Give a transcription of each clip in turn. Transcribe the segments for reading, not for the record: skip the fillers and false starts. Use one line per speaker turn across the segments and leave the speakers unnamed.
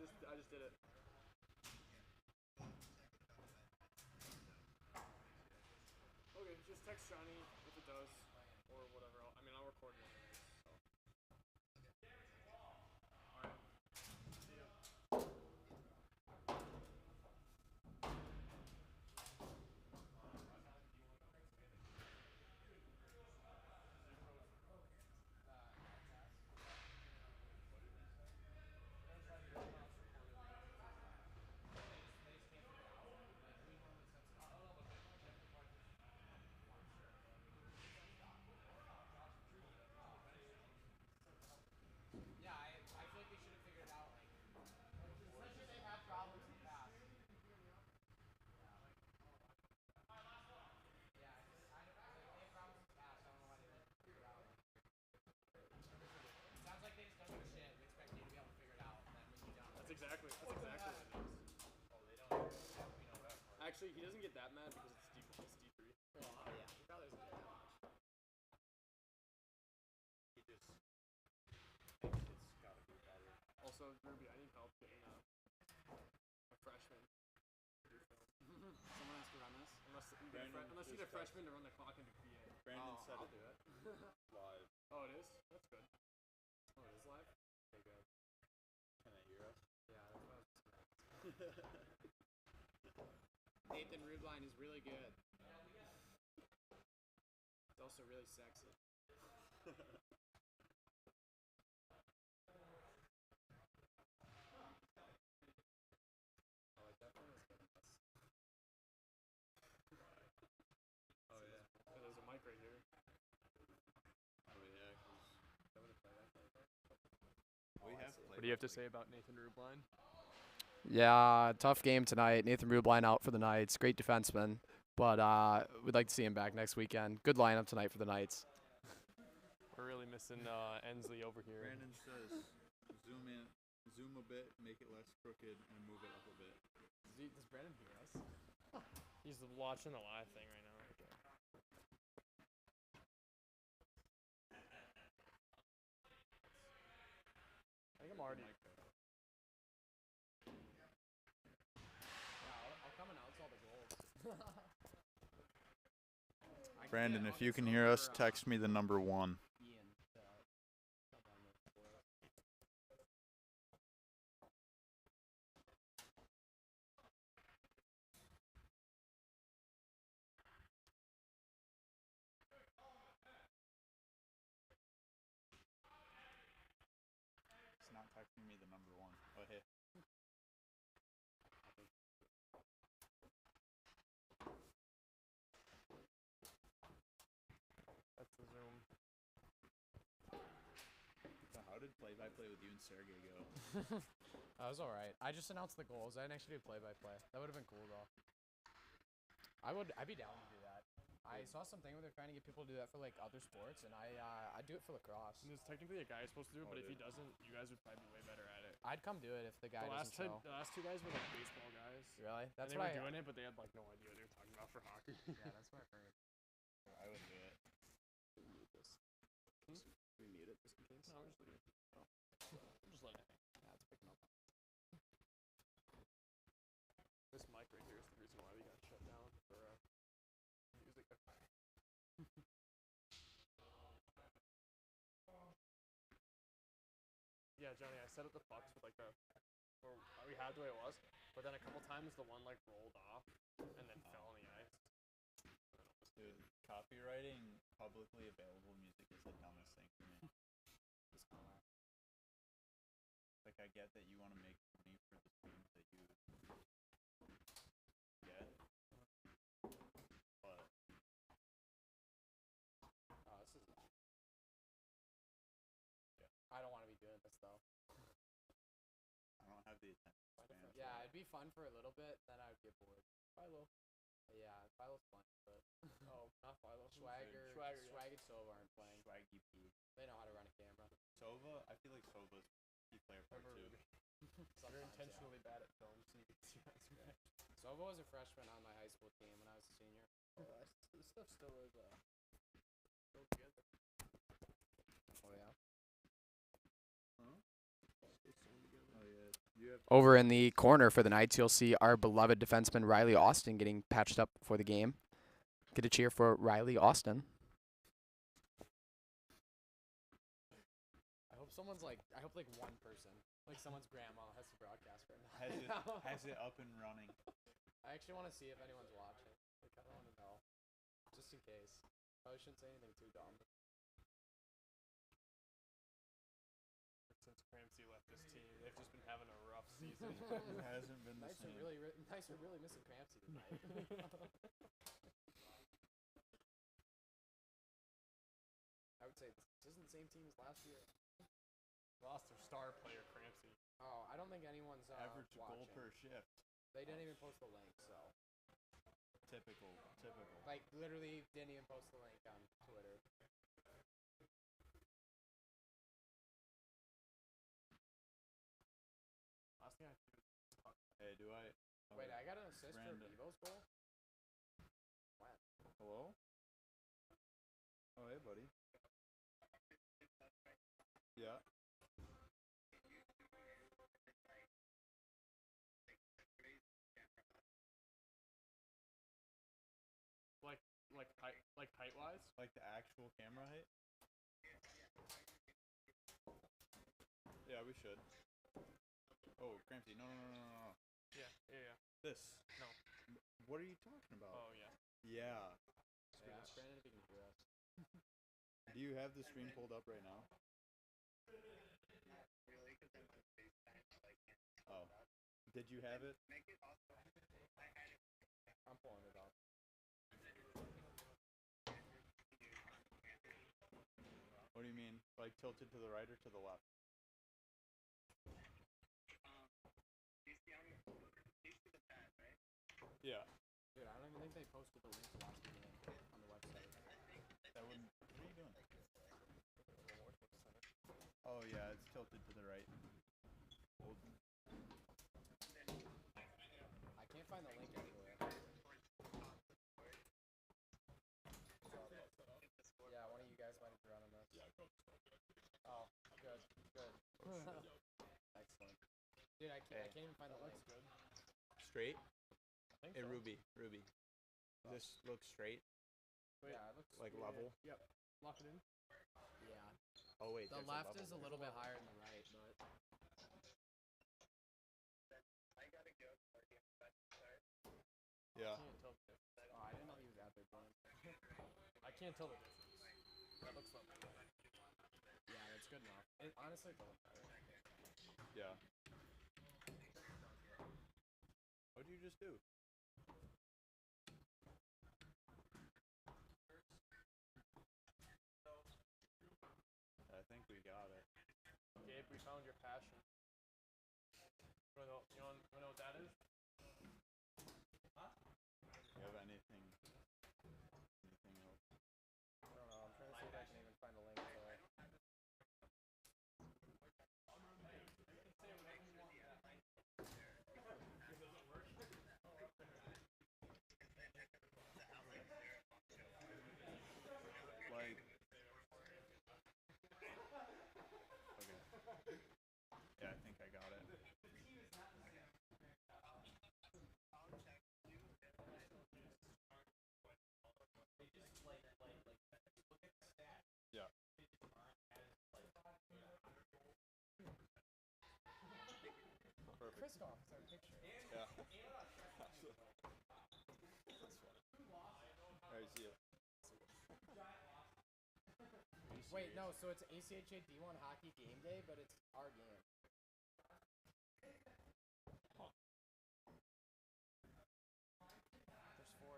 I just did it. Okay, just text Johnny if it does, or whatever. I mean, I'll record it anyways. So. All right. See ya. That's exactly what it is. Oh, they don't. We know that part. Actually, he doesn't get that mad because it's D3. Oh yeah, he probably doesn't get that much. He just thinks it's gotta be better. Also, Ruby, I need help getting a freshman.
Someone has to run this.
Unless you get a freshman to run the clock into PA.
Brandon said
I'll do it.
Live.
Oh, it is? That's good.
Oh, it is live? Okay, good.
Can they hear us?
Yeah, that's what I was Nathan Rubline is really good. He's also really sexy. Oh, it definitely is good.
Oh, yeah. There's a mic right here.
Oh, yeah,
What do you have to say about Nathan Rubline?
Yeah, tough game tonight. Nathan Rubline out for the Knights. Great defenseman, but we'd like to see him back next weekend. Good lineup tonight for the Knights.
We're really missing Ensley over here.
Brandon says zoom a bit, make it less crooked, and move it up a bit.
Does Brandon hear us?
He's watching the live thing right now. I think I'm already.
I'll come announce all the goals.
Brandon, if you can hear us, text me the number 1. It's not texting me the number 1. Oh, hey.
That's the Zoom.
So how did play-by-play with you and Sergey go?
That was alright. I just announced the goals. I didn't actually do play-by-play. That would have been cool, though. I'd be down to do that. I saw something where they're trying to get people to do that for, like, other sports, and I'd do it for lacrosse.
And there's technically a guy who's supposed to do it, but if he doesn't, you guys would probably be way better at it.
I'd come do it if the guy
The
doesn't show.
last two guys were, like, baseball guys.
Really? That's
and they
what
were doing it, but they had, like, no idea what they were talking about for hockey.
Yeah, that's what I heard.
I would do it.
Mute this. Can we mute it just in case?
No, I'm just leaving it. Oh. I'm just letting it hang.
Yeah, it's picking up.
This mic right here is the reason why we got shut down for music. Yeah, Johnny, I set up the pucks with like we had the way it was, but then a couple times the one like rolled off and then fell on the ice.
Dude, copywriting publicly available music is the dumbest thing for me. Like, I get that you want to make money for the streams that you get, but
This is. Yeah. I don't want to be doing this though.
I don't have the attention span.
Yeah, it'd be fun for a little bit, then I would get bored.
Philo.
Yeah, Philo's fun, but
Oh, not Philo.
Swagger
yeah.
and Sova aren't playing.
Swaggy P.
They know how to run a camera.
Sova, I feel like Sova's key player part 2.
You're intentionally bad at film, so you can see that scratch.
Sova was a freshman on my high school team when I was a senior.
This stuff still is still together.
Oh yeah.
Huh? Oh yeah. You have
Over in the corner for the Knights, you'll see our beloved defenseman Riley Austin getting patched up for the game. Get a cheer for Riley Austin.
I hope someone's like, I hope like one person, like someone's grandma has to broadcast right now.
Has it up and running.
I actually want to see if anyone's watching. Like, I don't want to know. Just in case. Probably shouldn't say anything too dumb.
Since Cramsey left this team, they've just been having a rough season.
It hasn't been the
Knights
same.
are really missing Cramsey tonight. I would say this isn't the same team as last year.
Lost their star player, Cramsey.
Oh, I don't think anyone's
Average
watching.
goal per shift.
They didn't even post the link, so.
Typical.
Like, literally didn't even post the link on Twitter.
Last thing I do is talk.
Hey, do I?
Wait, I got an assist
Brandon.
for Bevo's goal? What?
Hello? Oh, hey, buddy. Yeah.
Like height wise?
Like the actual camera height? Yeah, we should. Oh, Cramsey, no.
Yeah.
This.
No.
What are you talking about?
Oh yeah.
Yeah.
Hey, ask Brandon if he can hear us.
Do you have the stream pulled up right now? Oh. Did you have it?
I'm pulling it up.
What do you mean? Like tilted to the right or to the left? Yeah.
Dude, I don't even think they posted the link to last game on the website.
That wouldn't. What are you doing? Oh yeah, it's tilted to the right.
I can't find the link anywhere. Yeah, one of you guys might have drawn on this. Oh, good. Excellent. Dude, I can't even find the link.
Straight?
I think
Hey,
so.
Ruby. This looks straight,
Wait,
Yeah, it looks
like level.
Yep. Lock it in.
Yeah.
Oh wait,
The
there's
left
level
is a
there.
little bit higher than the right, but
Yeah.
Can't tell the difference.
oh, I didn't know he was out there playing.
I can't tell the difference. That looks lovely.
Yeah, that's good enough. It honestly doesn't matter.
Yeah. What'd you just do? I think we got it.
Gabe, we found your passion. You wanna know what that is?
Do you have anything else?
I don't know. I'm trying to see if I can even find the link for it.
Like. Okay. Yeah, I think I got it. Yeah. Perfect.
Kristoff is our picture.
Yeah. Alright, see ya.
Wait, no, so it's ACHA D1 hockey game day, but it's our game.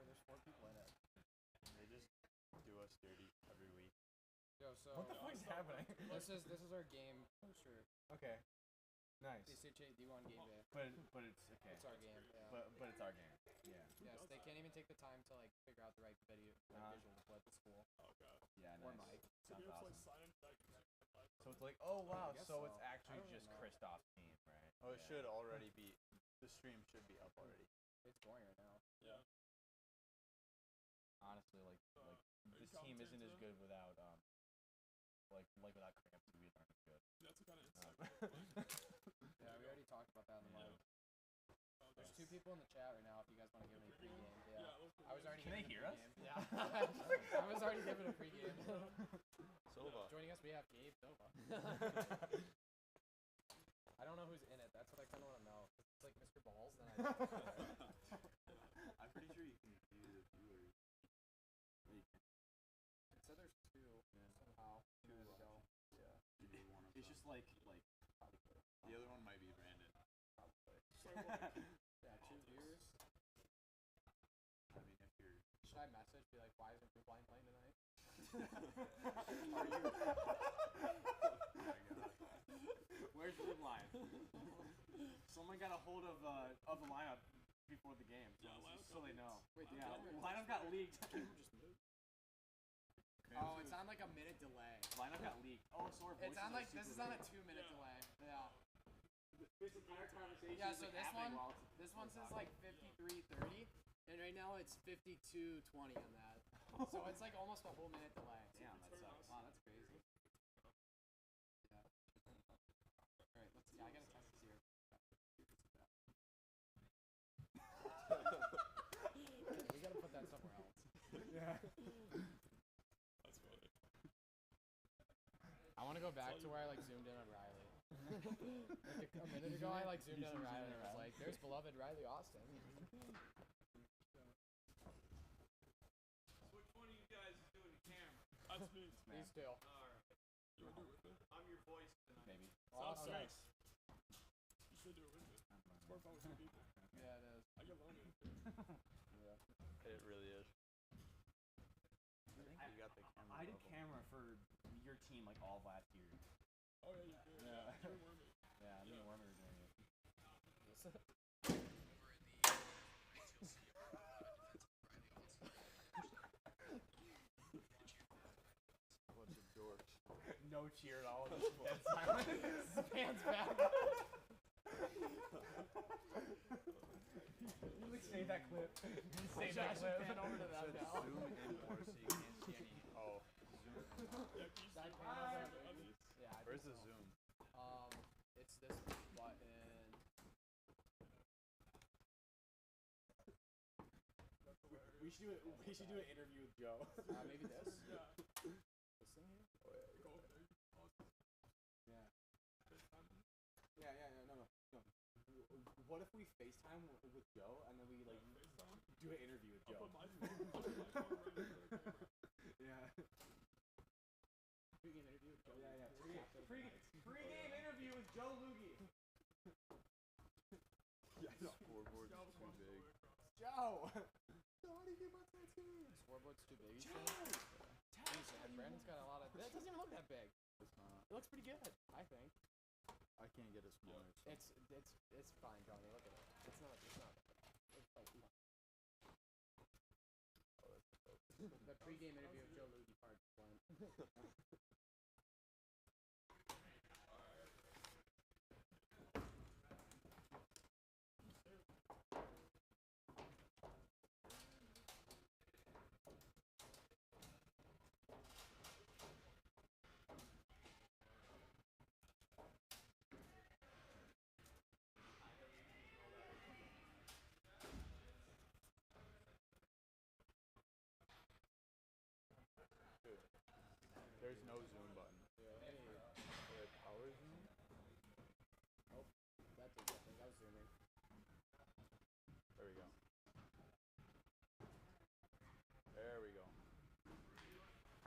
There's four people in it.
They just do us dirty every week.
Yo, so
What the fuck is happening?
this is our game poster.
Okay. Nice.
ACHA D1 game day.
But it's okay.
It's our game. Yeah.
But it's our game. Yeah.
Yes, they can't even take the time to like figure out the right visual to play at the school.
Oh god.
Yeah.
Or
Nice.
Mike.
Sounds awesome.
sign in back.
So it's like, oh wow,
I guess
so
so.
it's
I
actually
don't
just
know.
Kristoff's team, right?
Oh, it
Yeah.
should already be. The stream should be up already.
It's going right now.
Yeah.
Honestly, like this team isn't as good without like without Cramps. We aren't as good.
That's kind of
Um,
Yeah, we already talked about that in the mic. There's 2 people in the chat right now. If you guys want to give me a pregame, yeah. I was already.
Can they
given
hear
a
us?
pregame. Yeah. I was already given a pregame.
Sova.
Joining us, we have Gabe Sova. I don't know who's in it. That's what I kind of want to know. If it's like Mr. Balls, then I.
I'm pretty sure you can view the viewers.
It said there's 2 somehow. 2 minutes ago.
Yeah. It's just like the other one might be Brandon.
Yeah, 2 viewers.
I mean, if you're.
Should I message? Be like, why isn't Blue Blind playing tonight?
Are you? Oh my god.
Where's Blue Blind? Someone got a hold of the lineup before the game, so they know.
Wait, the
Lineup got leaked.
Oh, it's on like a minute delay.
Lineup got leaked. Oh, so our
It's
voices
on
are
like this is
super
on a
big.
2-minute delay. Yeah.
This entire conversation
Yeah.
is
So
like
this
happening
one,
while it's-
this one says like 53:30, and right now it's 52:20 on that. So it's like almost a whole minute delay.
Damn, that sucks.
Wow, that's crazy. Yeah. All right, let's. Yeah, I gotta test this here. We gotta put that somewhere else.
Yeah.
That's funny.
I want to go back to where I like zoomed in on Riley. Like a minute ago, I like zoomed in on Riley and I was like, "There's beloved Riley Austin."
Which one of you guys is doing the camera? That's me.
These 2.
Alright. You wanna do it with me?
I'm your voice tonight.
Maybe.
Sounds
Okay.
nice. You should do it with me. It's more fun with 2 people.
Yeah, it is.
I get lonely.
It really is. I think you got the camera.
I did
level.
camera for your team like all of last year.
Oh yeah, you did.
Yeah.
You were me.
Yeah, me and Wormer were doing it.
Bunch of dorks.
No cheer at all. Just dead silence.
Pants back.
You like save that clip. Save
I
that
should
clip.
pan over to that now.
Zoom in more so you can't see any. Oh. Zoom.
Yeah, can you
That
see
camera's
my-
on the- Yeah, I
Where's
think
the
so.
zoom?
It's this button.
We should do it. We should do an interview with Joe.
Maybe this.
Yeah.
This thing here.
Go over there.
Yeah.
FaceTime him.
Yeah. No. What if we FaceTime with Joe and then we like do an interview with
I'll
Joe?
put my phone right in the camera.
Yeah.
Pregame interview with Joe.
Yeah. Pre-game interview with Joe Loogie.
The scoreboard's too big.
Joe. How do you get my tattoo?
Scoreboard's too big.
Joe.
Jeez, man, Brandon's got a lot of. That doesn't even look that big.
It's not.
It looks pretty good, I think.
I can't get a smaller. So.
It's fine, Johnny. Look at it. It's not. The pregame interview with Joe Loogie part one.
There's no zoom button.
Hey,
Power zoom?
that did I think I was zooming.
There we go. There we go.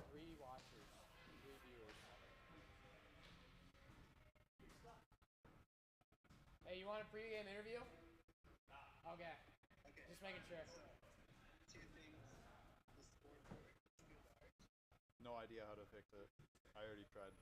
3 watchers, 3 viewers. Hey, you want a pregame interview? Okay. Just making sure.
No idea how to fix it. I already tried.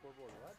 Scoreboard what?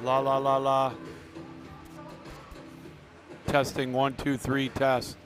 La la la la. Testing 1 2 3 test.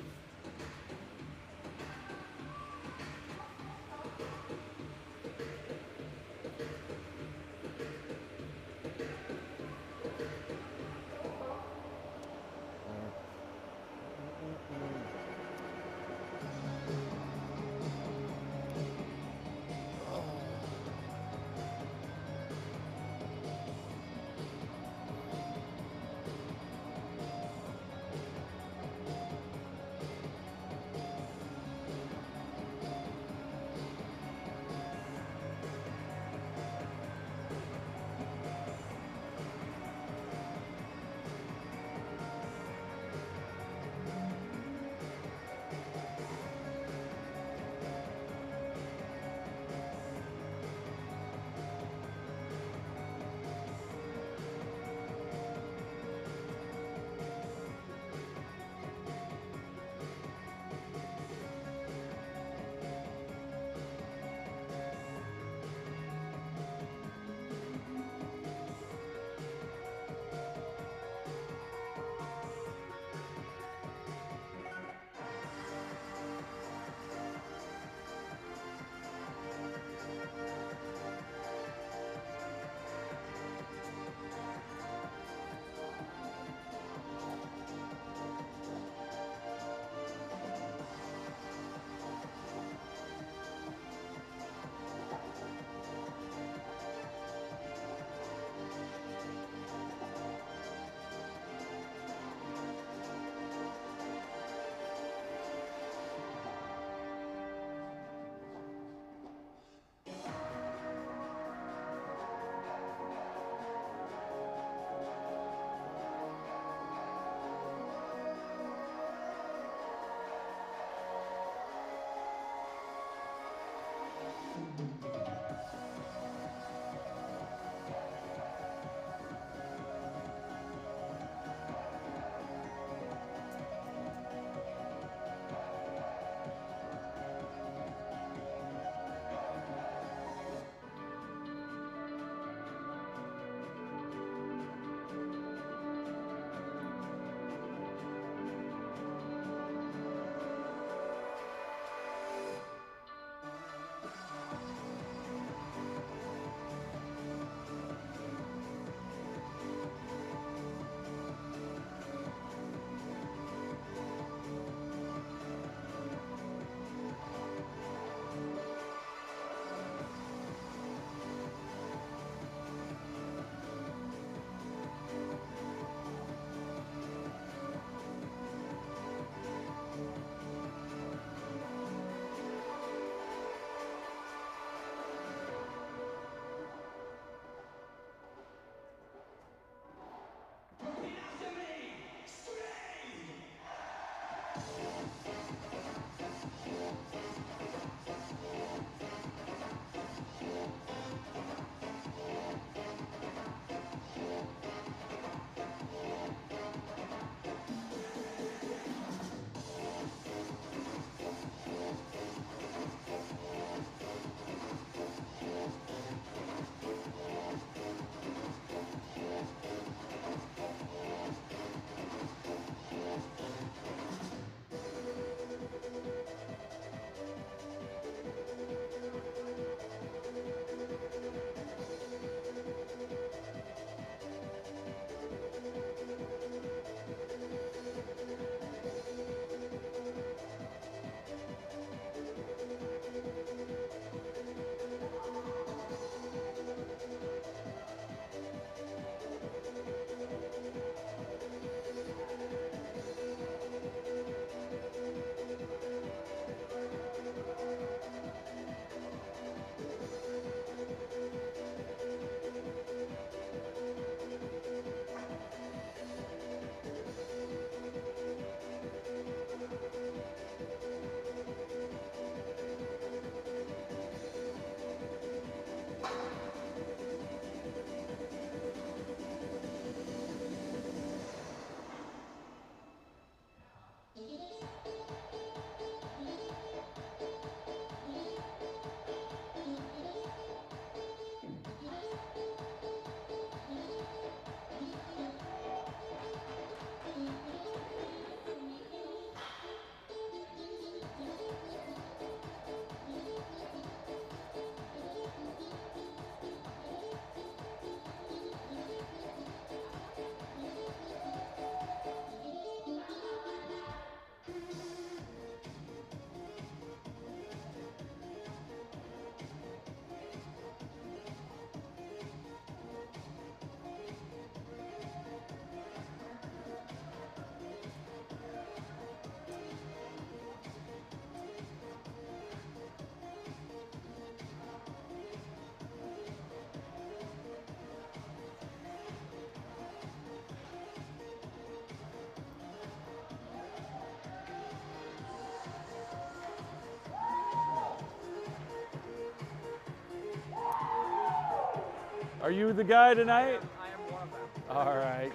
Are you the guy tonight?
I am one of them.
All right.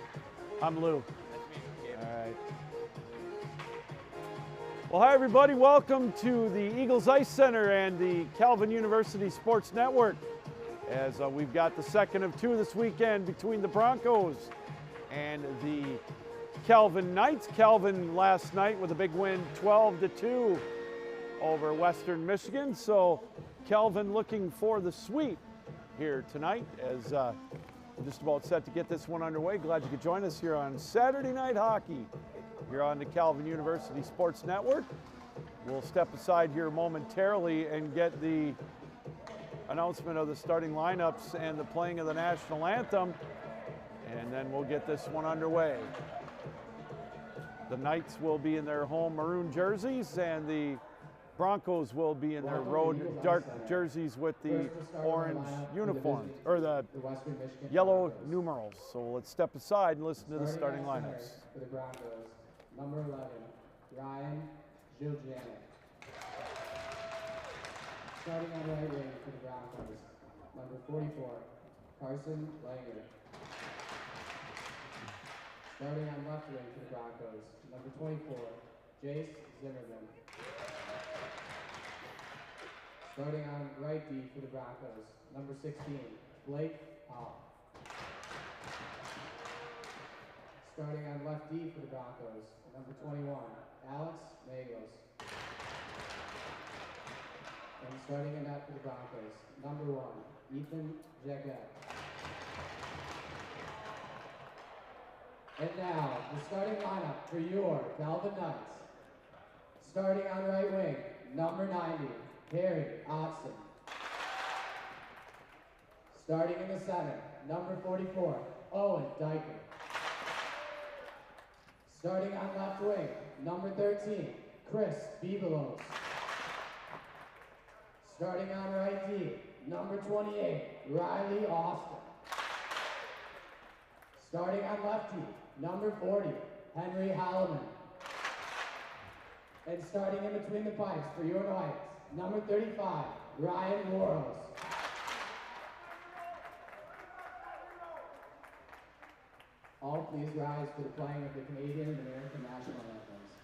I'm Lou. All right. Well, hi, everybody. Welcome to the Eagles Ice Center and the Calvin University Sports Network. As we've got the second of two this weekend between the Broncos and the Calvin Knights. Calvin last night with a big win, 12-2 over Western Michigan. So Calvin looking for the sweep here tonight as we're just about set to get this one underway. Glad you could join us here on Saturday Night Hockey here on the Calvin University Sports Network. We'll step aside here momentarily and get the announcement of the starting lineups and the playing of the national anthem, and then we'll get this one underway. The Knights will be in their home maroon jerseys, and the Broncos will be in their road dark jerseys with the orange uniforms, or the yellow numerals. So let's step aside and listen to the starting lineups.
For the Broncos, number 11, Ryan Giljanek. Starting on right wing for the Broncos, number 44, Carson Langer. Starting on left wing for the Broncos, number 24, Jace Zimmerman. Starting on right D for the Broncos, number 16, Blake Hall. Starting on left D for the Broncos, number 21, Alex Magos. And starting in net for the Broncos, number 1, Ethan Jacquet. And now, the starting lineup for your Calvin Knights. Starting on right wing, number 90, Harry Otson. Starting in the center, number 44, Owen Diker. Starting on left wing, number 13, Chris Bebelos. Starting on right D, number 28, Riley Austin. Starting on left D, number 40, Henry Halliman. And starting in between the pipes for your Knights, number 35, Ryan Woros. All please rise for the playing of the Canadian and American national anthems.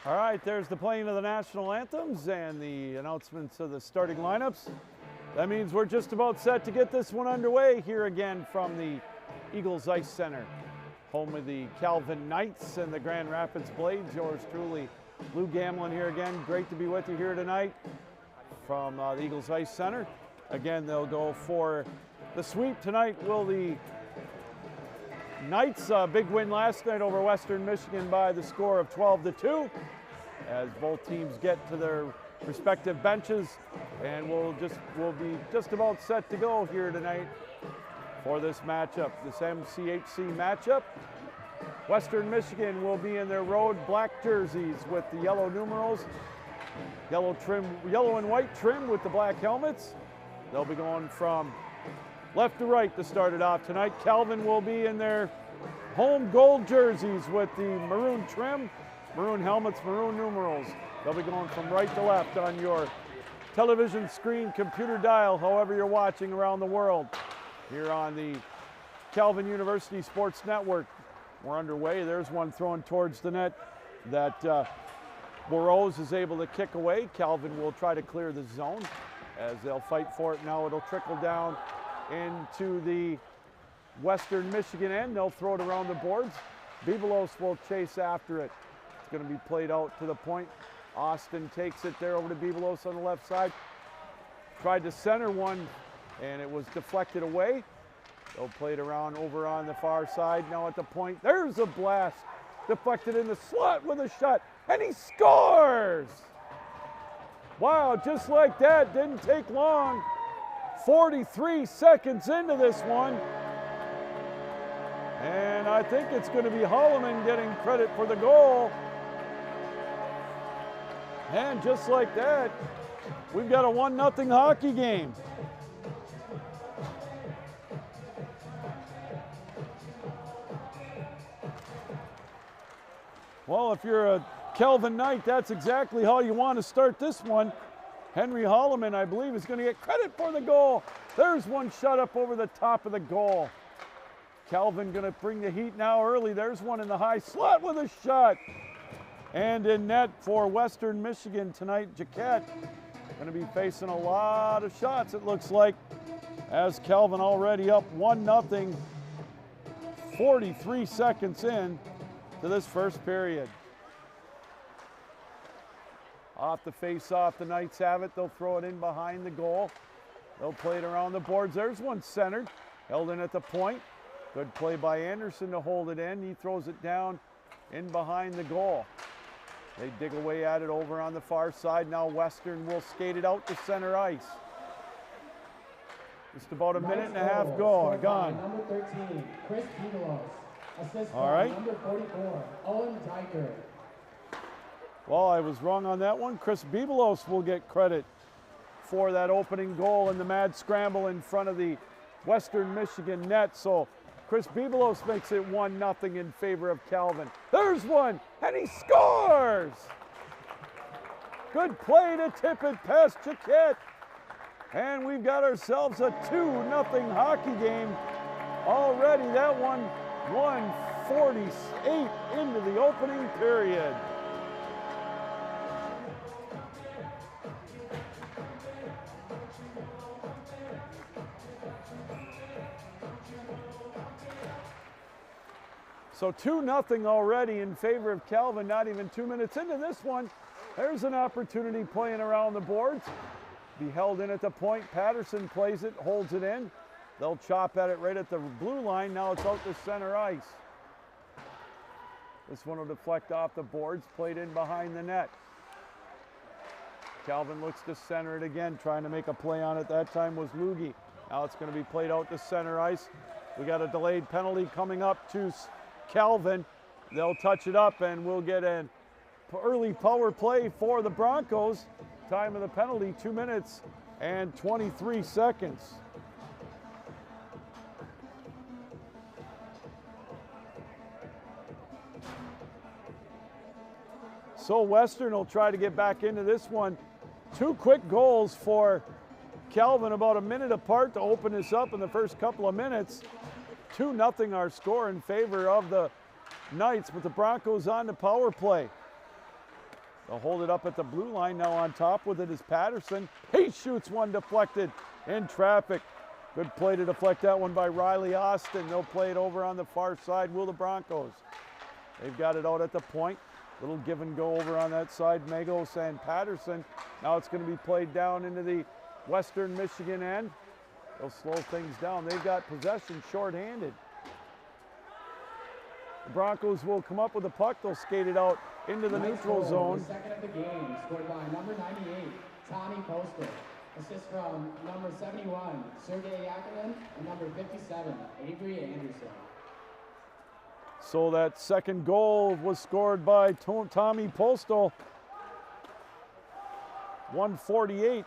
All right, there's the playing of the national anthems and the announcements of the starting lineups. That means we're just about set to get this one underway here again from the Eagles Ice Center, home of the Calvin Knights and the Grand Rapids Blades. Yours truly, Lou Gamlin here again. Great to be with you here tonight from the Eagles Ice Center. Again, they'll go for the sweep tonight. Will the Knights, big win last night over Western Michigan by the score of 12-2, as both teams get to their respective benches, and we'll be just about set to go here tonight for this matchup, this MCHC matchup. Western Michigan will be in their road black jerseys with the yellow numerals, yellow and white trim with the black helmets. They'll be going from left to right to start it off tonight. Calvin will be in their home gold jerseys with the maroon trim, maroon helmets, maroon numerals. They'll be going from right to left on your television screen, computer dial, however you're watching around the world. Here on the Calvin University Sports Network, we're underway. There's one thrown towards the net that Burroughs is able to kick away. Calvin will try to clear the zone as they'll fight for it. Now it'll trickle down into the Western Michigan end. They'll throw it around the boards. Bibelos will chase after it. It's going to be played out to the point. Austin takes it there over to Bibelos on the left side. Tried to center one, and it was deflected away. They'll play it around over on the far side. Now at the point, there's a blast. Deflected in the slot with a shot, and he scores! Wow, just like that, didn't take long. 43 seconds into this one. And I think it's going to be Holloman getting credit for the goal. And just like that, we've got a 1-0 hockey game. Well, if you're a Kelvin Knight, that's exactly how you want to start this one. Henry Holloman, I believe, is going to get credit for the goal. There's one shot up over the top of the goal. Calvin going to bring the heat now early. There's one in the high slot with a shot. And in net for Western Michigan tonight, Jaquette going to be facing a lot of shots, it looks like, as Calvin already up 1-0, 43 seconds in to this first period. Off the face-off, the Knights have it. They'll throw it in behind the goal. They'll play it around the boards. There's one centered, held in at the point. Good play by Anderson to hold it in. He throws it down in behind the goal. They dig away at it over on the far side. Now Western will skate it out to center ice. Just about a minute and a half gone.
Number 13, Chris Bibelos. Assist
All right.
Number 44, Owen Diker.
Well, I was wrong on that one. Chris Bibelos will get credit for that opening goal in the mad scramble in front of the Western Michigan net. So Chris Bibelos makes it 1-0 in favor of Calvin. There's one, and he scores! Good play to tip it past Jaquette. And we've got ourselves a 2-0 hockey game already. That one, 1:48 into the opening period. So 2-0 already in favor of Calvin, not even 2 minutes into this one. There's an opportunity playing around the boards. Be held in at the point. Patterson plays it, holds it in. They'll chop at it right at the blue line. Now it's out to center ice. This one will deflect off the boards, played in behind the net. Calvin looks to center it again, trying to make a play on it. That time was Lugie. Now it's going to be played out to center ice. We got a delayed penalty coming up to Calvin. They'll touch it up, and we'll get an early power play for the Broncos. Time of the penalty, 2 minutes and 23 seconds. So Western will try to get back into this one. 2 quick goals for Calvin, about a minute apart to open this up in the first couple of minutes. 2-0 our score in favor of the Knights, with the Broncos on the power play. They'll hold it up at the blue line. Now on top with it is Patterson. He shoots one deflected in traffic. Good play to deflect that one by Riley Austin. They'll play it over on the far side, will the Broncos. They've got it out at the point. Little give and go over on that side, Magos and Patterson. Now it's going to be played down into the Western Michigan end. They'll slow things down. They've got possession shorthanded. The Broncos will come up with the puck. They'll skate it out into the neutral zone.
The second of the game, scored by number 98, Tommy Postal. Assist from number 71, Sergei Yakinin, and number 57, Avery Anderson.
So that second goal was scored by Tommy Postal. 1:48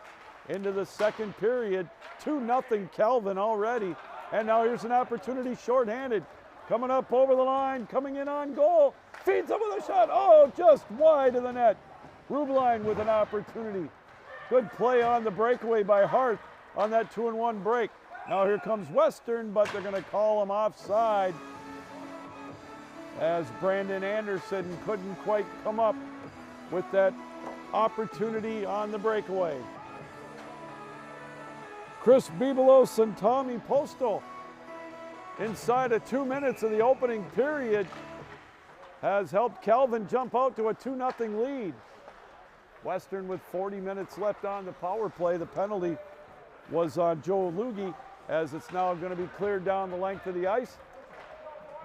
into the second period. 2-0 Calvin already. And now here's an opportunity shorthanded. Coming up over the line, coming in on goal. Feeds him with a shot. Oh, just wide of the net. Rubline with an opportunity. Good play on the breakaway by Hart on that 2-1 break. Now here comes Western, but they're going to call him offside, as Brandon Anderson couldn't quite come up with that opportunity on the breakaway. Chris Bibelos and Tommy Postal, inside of 2 minutes of the opening period, has helped Calvin jump out to a 2-0 lead. Western with 40 minutes left on the power play. The penalty was on Joe Lugie, as it's now going to be cleared down the length of the ice.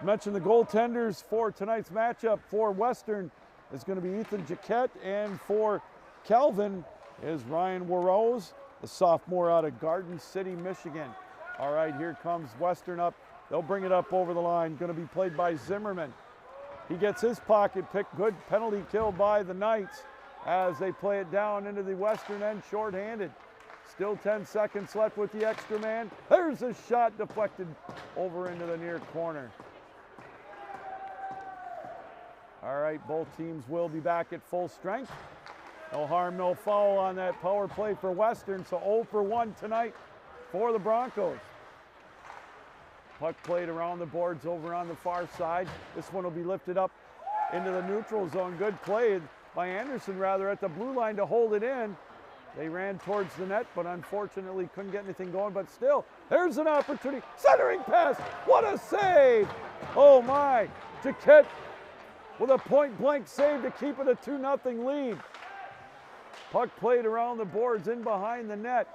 Mentioned the goaltenders for tonight's matchup for Western is going to be Ethan Jaquette, and for Calvin is Ryan Warrose, the sophomore out of Garden City, Michigan. All right, here comes Western up. They'll bring it up over the line. Going to be played by Zimmerman. He gets his pocket pick. Good penalty kill by the Knights as they play it down into the Western end shorthanded. Still 10 seconds left with the extra man. There's a shot deflected over into the near corner. All right, both teams will be back at full strength. No harm, no foul on that power play for Western, so 0 for 1 tonight for the Broncos. Puck played around the boards over on the far side. This one will be lifted up into the neutral zone. Good play by Anderson, rather, at the blue line to hold it in. They ran towards the net, but unfortunately couldn't get anything going. But still, there's an opportunity. Centering pass. What a save. Oh, my. Jaquette with a point-blank save to keep it a 2-0 lead. Puck played around the boards in behind the net.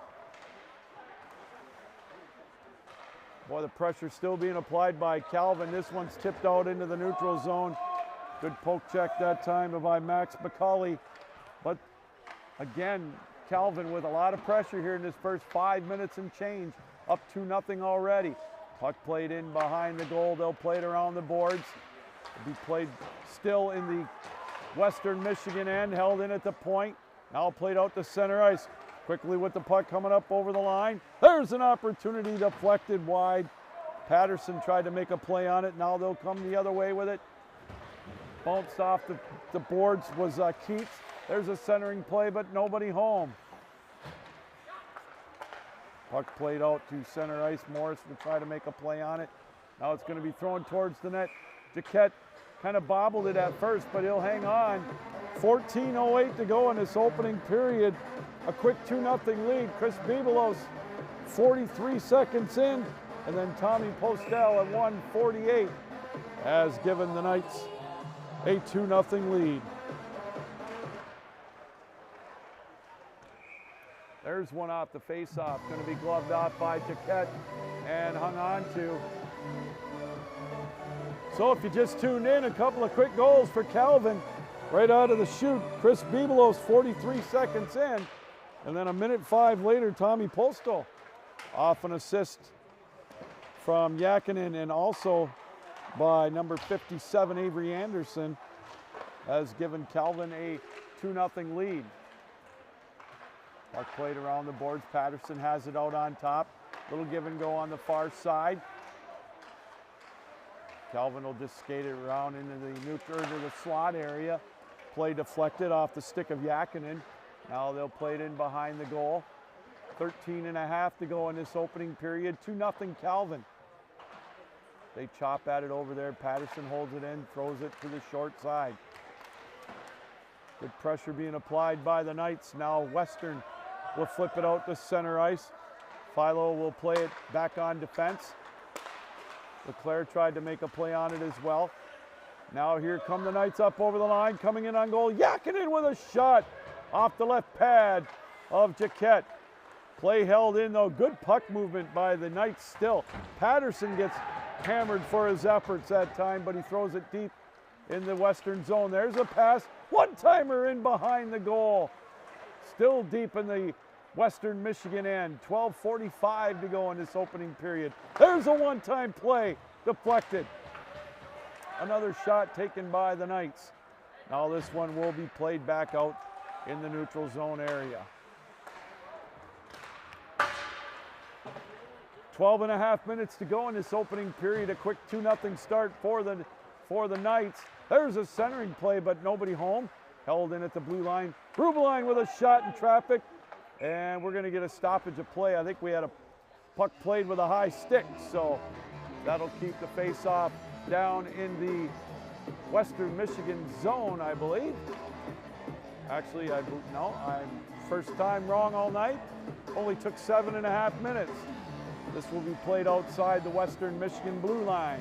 Boy, the pressure still being applied by Calvin. This one's tipped out into the neutral zone. Good poke check that time by Max McCauley. But again, Calvin with a lot of pressure here in his first 5 minutes and change. Up 2-0 already. Puck played in behind the goal. They'll play it around the boards. It'll be played still in the Western Michigan end, held in at the point. Now played out to center ice. Quickly with the puck coming up over the line. There's an opportunity deflected wide. Patterson tried to make a play on it. Now they'll come the other way with it. Bounced off the boards was Keats. There's a centering play, but nobody home. Puck played out to center ice. Morris will try to make a play on it. Now it's going to be thrown towards the net. Jaquette kind of bobbled it at first, but he'll hang on. 14:08 to go in this opening period. A quick 2-0 lead. Chris Bibelos 43 seconds in, and then Tommy Postel at 1:48 has given the Knights a 2-0 lead. There's one off the face-off. Going to be gloved off by Jaquette and hung on to. So if you just tuned in, a couple of quick goals for Calvin right out of the chute. Chris Bibelos 43 seconds in, and then a minute 5 later, Tommy Postal off an assist from Yakinin, and also by number 57, Avery Anderson, has given Calvin a 2-0 lead. Puck played around the boards. Patterson has it out on top. Little give and go on the far side. Calvin will just skate it around into the neutral, into the slot area. Play deflected off the stick of Yakinin. Now they'll play it in behind the goal. 13.5 to go in this opening period. 2-0 Calvin. They chop at it over there. Patterson holds it in, throws it to the short side. Good pressure being applied by the Knights. Now Western will flip it out to center ice. Philo will play it back on defense. LeClaire tried to make a play on it as well. Now here come the Knights up over the line, coming in on goal. Yakinen with a shot off the left pad of Jaquette. Play held in though. Good puck movement by the Knights still. Patterson gets hammered for his efforts that time, but he throws it deep in the Western zone. There's a pass. One-timer in behind the goal. Still deep in the Western Michigan end. 12:45 to go in this opening period. There's a one-time play. Deflected. Another shot taken by the Knights. Now this one will be played back out in the neutral zone area. 12.5 minutes to go in this opening period. A quick 2-0 start for the Knights. There's a centering play, but nobody home. Held in at the blue line. Rubeline with a shot in traffic. And we're going to get a stoppage of play. I think we had a puck played with a high stick, so that'll keep the face-off down in the Western Michigan zone, I believe. Actually, I'm first time wrong all night. Only took 7.5 minutes. This will be played outside the Western Michigan blue line.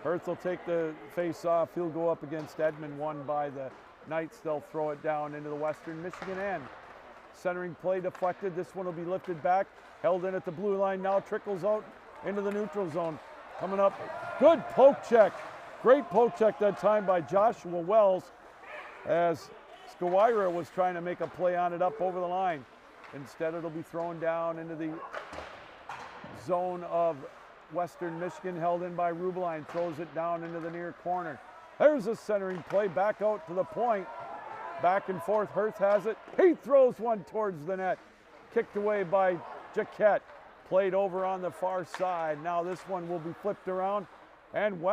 Hertz will take the face-off. He'll go up against Edmond, won by the Knights. They'll throw it down into the Western Michigan end. Centering play deflected. This one will be lifted back, held in at the blue line. Now trickles out into the neutral zone. Coming up, good poke check. Great poke check that time by Joshua Wells as Skawira was trying to make a play on it up over the line. Instead, it'll be thrown down into the zone of Western Michigan, held in by Rubeline. Throws it down into the near corner. There's a centering play back out to the point. Back and forth, Hertz has it. He throws one towards the net. Kicked away by Jaquette. Played over on the far side. Now this one will be flipped around. And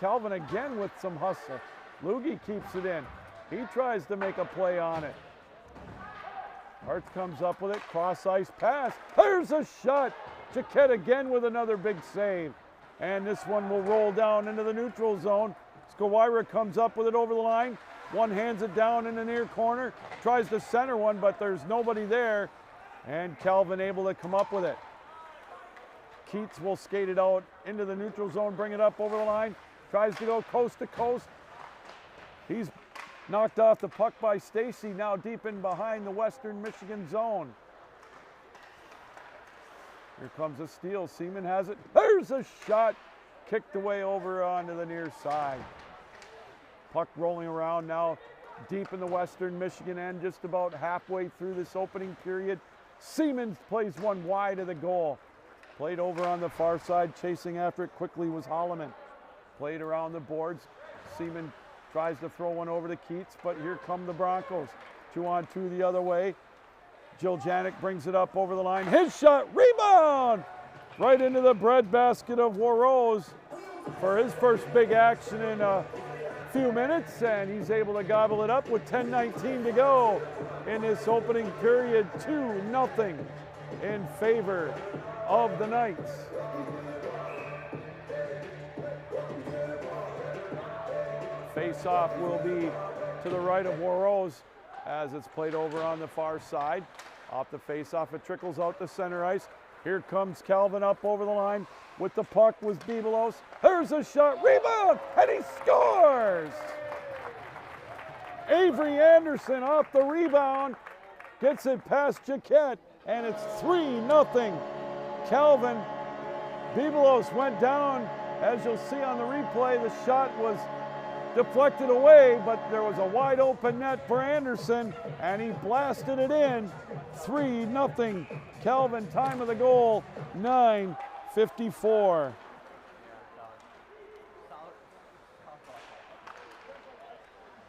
Calvin again with some hustle. Lugie keeps it in. He tries to make a play on it. Hertz comes up with it. Cross ice pass. There's a shot. Jaquette again with another big save. And this one will roll down into the neutral zone. Skawira comes up with it over the line. One hands it down in the near corner. Tries to center one, but there's nobody there. And Calvin able to come up with it. Keats will skate it out into the neutral zone, bring it up over the line. Tries to go coast to coast. He's knocked off the puck by Stacy, now deep in behind the Western Michigan zone. Here comes a steal. Seaman has it. There's a shot. Kicked away over onto the near side. Puck rolling around now deep in the Western Michigan end, just about halfway through this opening period. Seaman plays one wide of the goal. Played over on the far side, chasing after it quickly was Holloman. Played around the boards. Seaman tries to throw one over to Keats, but here come the Broncos. 2-on-2 the other way. Jill Janik brings it up over the line. His shot, rebound! Right into the breadbasket of Warrose for his first big action in a few minutes, and he's able to gobble it up with 10:19 to go in this opening period. 2-0 in favor of the Knights. Face-off will be to the right of Warrose as it's played over on the far side. Off the face-off, it trickles out to center ice. Here comes Calvin up over the line with the puck was Bebelos. There's a shot, rebound, and he scores! Avery Anderson off the rebound, gets it past Jaquette, and it's 3-0. Calvin, Bebelos went down. As you'll see on the replay, the shot was deflected away, but there was a wide open net for Anderson, and he blasted it in. 3-0. Calvin, time of the goal, 9:54.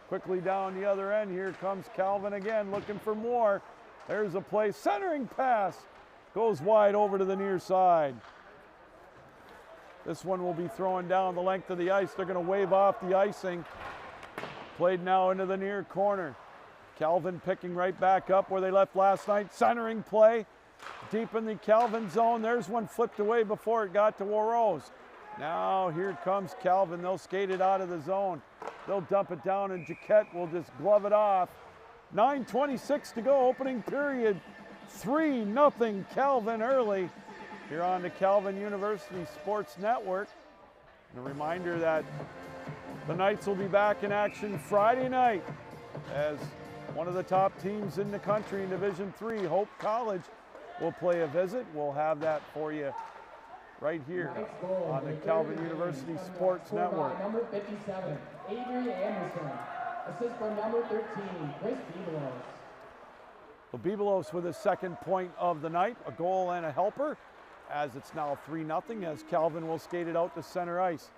Quickly down the other end, here comes Calvin again, looking for more. There's a play, centering pass, goes wide over to the near side. This one will be thrown down the length of the ice. They're going to wave off the icing. Played now into the near corner. Calvin picking right back up where they left last night. Centering play deep in the Calvin zone. There's one flipped away before it got to Warrose. Now here comes Calvin. They'll skate it out of the zone. They'll dump it down, and Jaquette will just glove it off. 9:26 to go, opening period. 3-0 Calvin early here on the Calvin University Sports Network. And a reminder that the Knights will be back in action Friday night as one of the top teams in the country in Division III, Hope College, will play a visit. We'll have that for you right here on the Calvin University Sports Network.
Number 57, Avery Anderson. Assist from number 13, Chris Bebelos.
Well, Bebelos with his second point of the night, a goal and a helper, as it's now 3-0 as Calvin will skate it out to center ice.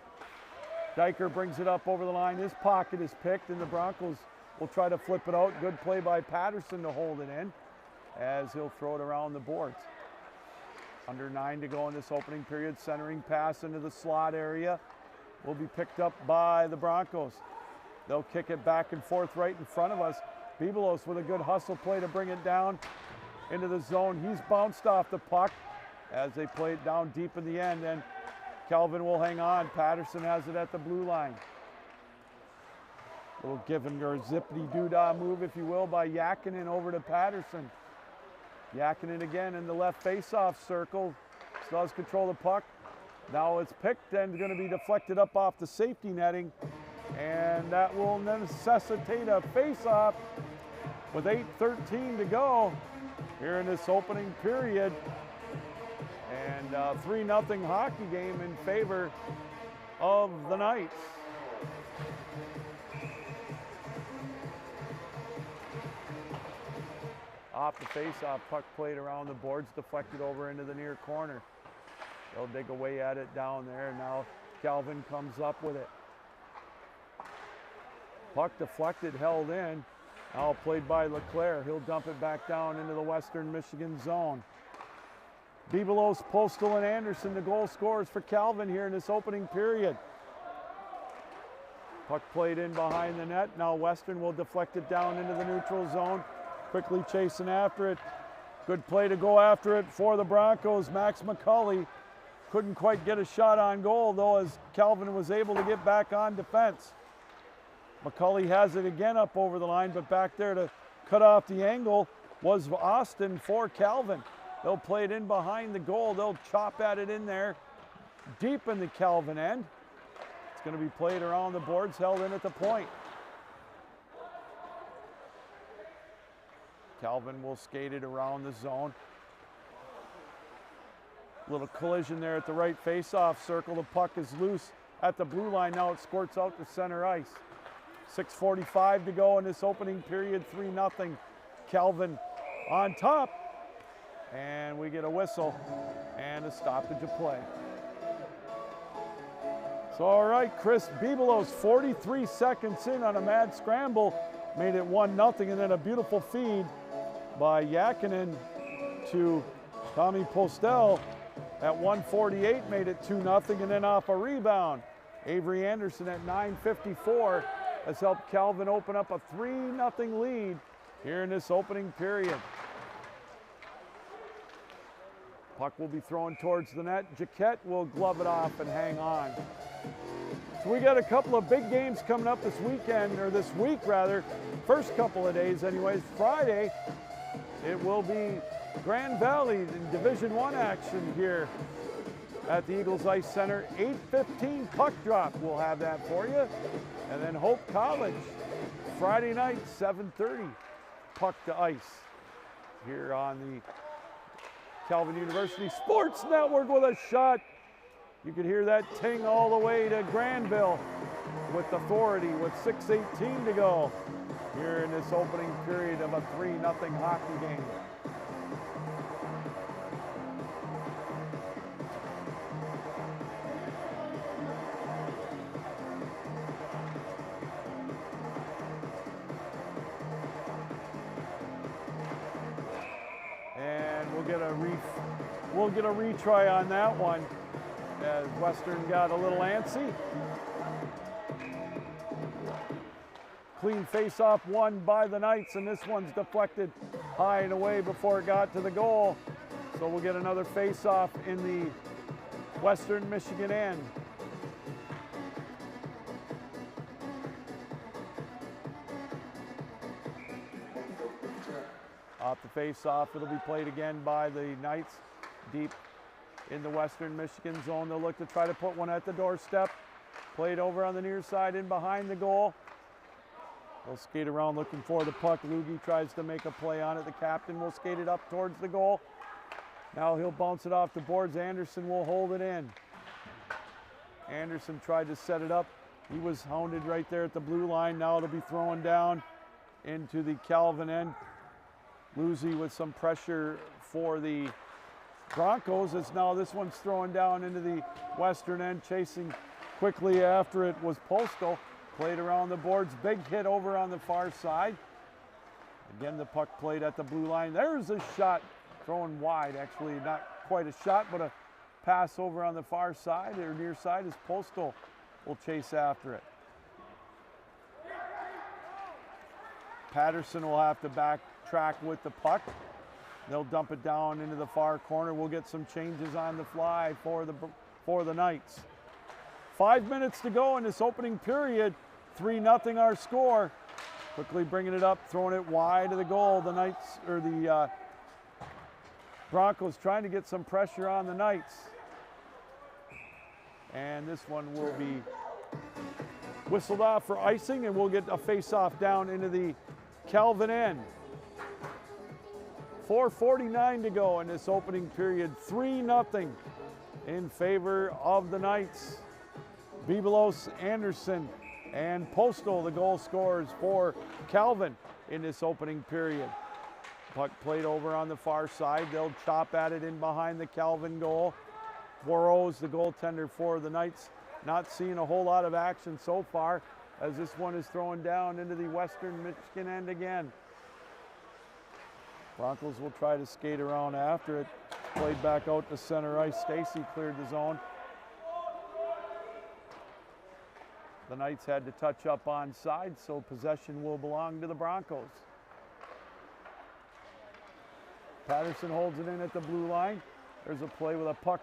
Diker brings it up over the line. His pocket is picked, and the Broncos will try to flip it out. Good play by Patterson to hold it in as he'll throw it around the boards. Under 9 to go in this opening period. Centering pass into the slot area will be picked up by the Broncos. They'll kick it back and forth right in front of us. Bebelos with a good hustle play to bring it down into the zone. He's bounced off the puck as they play it down deep in the end, and Calvin will hang on. Patterson has it at the blue line. A little give and or zippity-doo-dah move, if you will, by Yakinen over to Patterson. Yakinen again in the left face-off circle. Still has control of the puck. Now it's picked and going to be deflected up off the safety netting. And that will necessitate a face-off with 8:13 to go here in this opening period. And 3-0 hockey game in favor of the Knights. Off the face-off, puck played around the boards, deflected over into the near corner. They'll dig away at it down there. Now Calvin comes up with it. Puck deflected, held in. Now played by LeClaire. He'll dump it back down into the Western Michigan zone. Bebelos, Postal, and Anderson, the goal scorers for Calvin here in this opening period. Puck played in behind the net. Now Western will deflect it down into the neutral zone. Quickly chasing after it. Good play to go after it for the Broncos. Max McCulley couldn't quite get a shot on goal, though, as Calvin was able to get back on defense. McCulley has it again up over the line, but back there to cut off the angle was Austin for Calvin. They'll play it in behind the goal. They'll chop at it in there, deep in the Calvin end. It's going to be played around the boards, held in at the point. Calvin will skate it around the zone. Little collision there at the right face-off circle. The puck is loose at the blue line. Now it squirts out to center ice. 6:45 to go in this opening period. 3-0. Calvin on top. And we get a whistle and a stoppage of play. So, all right, Chris Bebelos, 43 seconds in on a mad scramble, made it 1-0, and then a beautiful feed by Yakinen to Tommy Postel at 1:48, made it 2-0, and then off a rebound, Avery Anderson at 9:54 has helped Calvin open up a 3-0 lead here in this opening period. Puck will be thrown towards the net. Jaquette will glove it off and hang on. So we got a couple of big games coming up this weekend, or this week rather, first couple of days anyways. Friday, it will be Grand Valley in Division I action here at the Eagles Ice Center. 8:15 puck drop, we'll have that for you. And then Hope College, Friday night, 7:30, puck to ice here on the Calvin University Sports Network with a shot. You could hear that ting all the way to Granville with authority with 6:18 to go here in this opening period of a 3-0 hockey game. And we'll get a retry on that one as Western got a little antsy. Clean face-off won by the Knights, and this one's deflected high and away before it got to the goal. So we'll get another face-off in the Western Michigan end. Off the face-off, it'll be played again by the Knights deep in the Western Michigan zone. They'll look to try to put one at the doorstep. Played over on the near side in behind the goal. They'll skate around looking for the puck. Lugie tries to make a play on it. The captain will skate it up towards the goal. Now he'll bounce it off the boards. Anderson will hold it in. Anderson tried to set it up. He was hounded right there at the blue line. Now it'll be thrown down into the Calvin end. Luzie with some pressure for the Broncos as now this one's thrown down into the Western end. Chasing quickly after it was Postal. Played around the boards. Big hit over on the far side. Again, the puck played at the blue line. There's a shot thrown wide. Actually, not quite a shot, but a pass over on the far side or near side as Postal will chase after it. Patterson will have to backtrack with the puck. They'll dump it down into the far corner. We'll get some changes on the fly for the Knights. 5 minutes to go in this opening period. 3-0 our score. Quickly bringing it up, throwing it wide of the goal. The Knights, or the Broncos trying to get some pressure on the Knights. And this one will be whistled off for icing, and we'll get a face-off down into the Calvin end. 4:49 to go in this opening period. 3-0 in favor of the Knights. Bibelos, Anderson, and Postal, the goal scorers for Calvin in this opening period. Puck played over on the far side. They'll chop at it in behind the Calvin goal. Warrows, the goaltender for the Knights, not seeing a whole lot of action so far as this one is thrown down into the Western Michigan end again. Broncos will try to skate around after it. Played back out to center ice. Stacy cleared the zone. The Knights had to touch up onside, so possession will belong to the Broncos. Patterson holds it in at the blue line. There's a play with a puck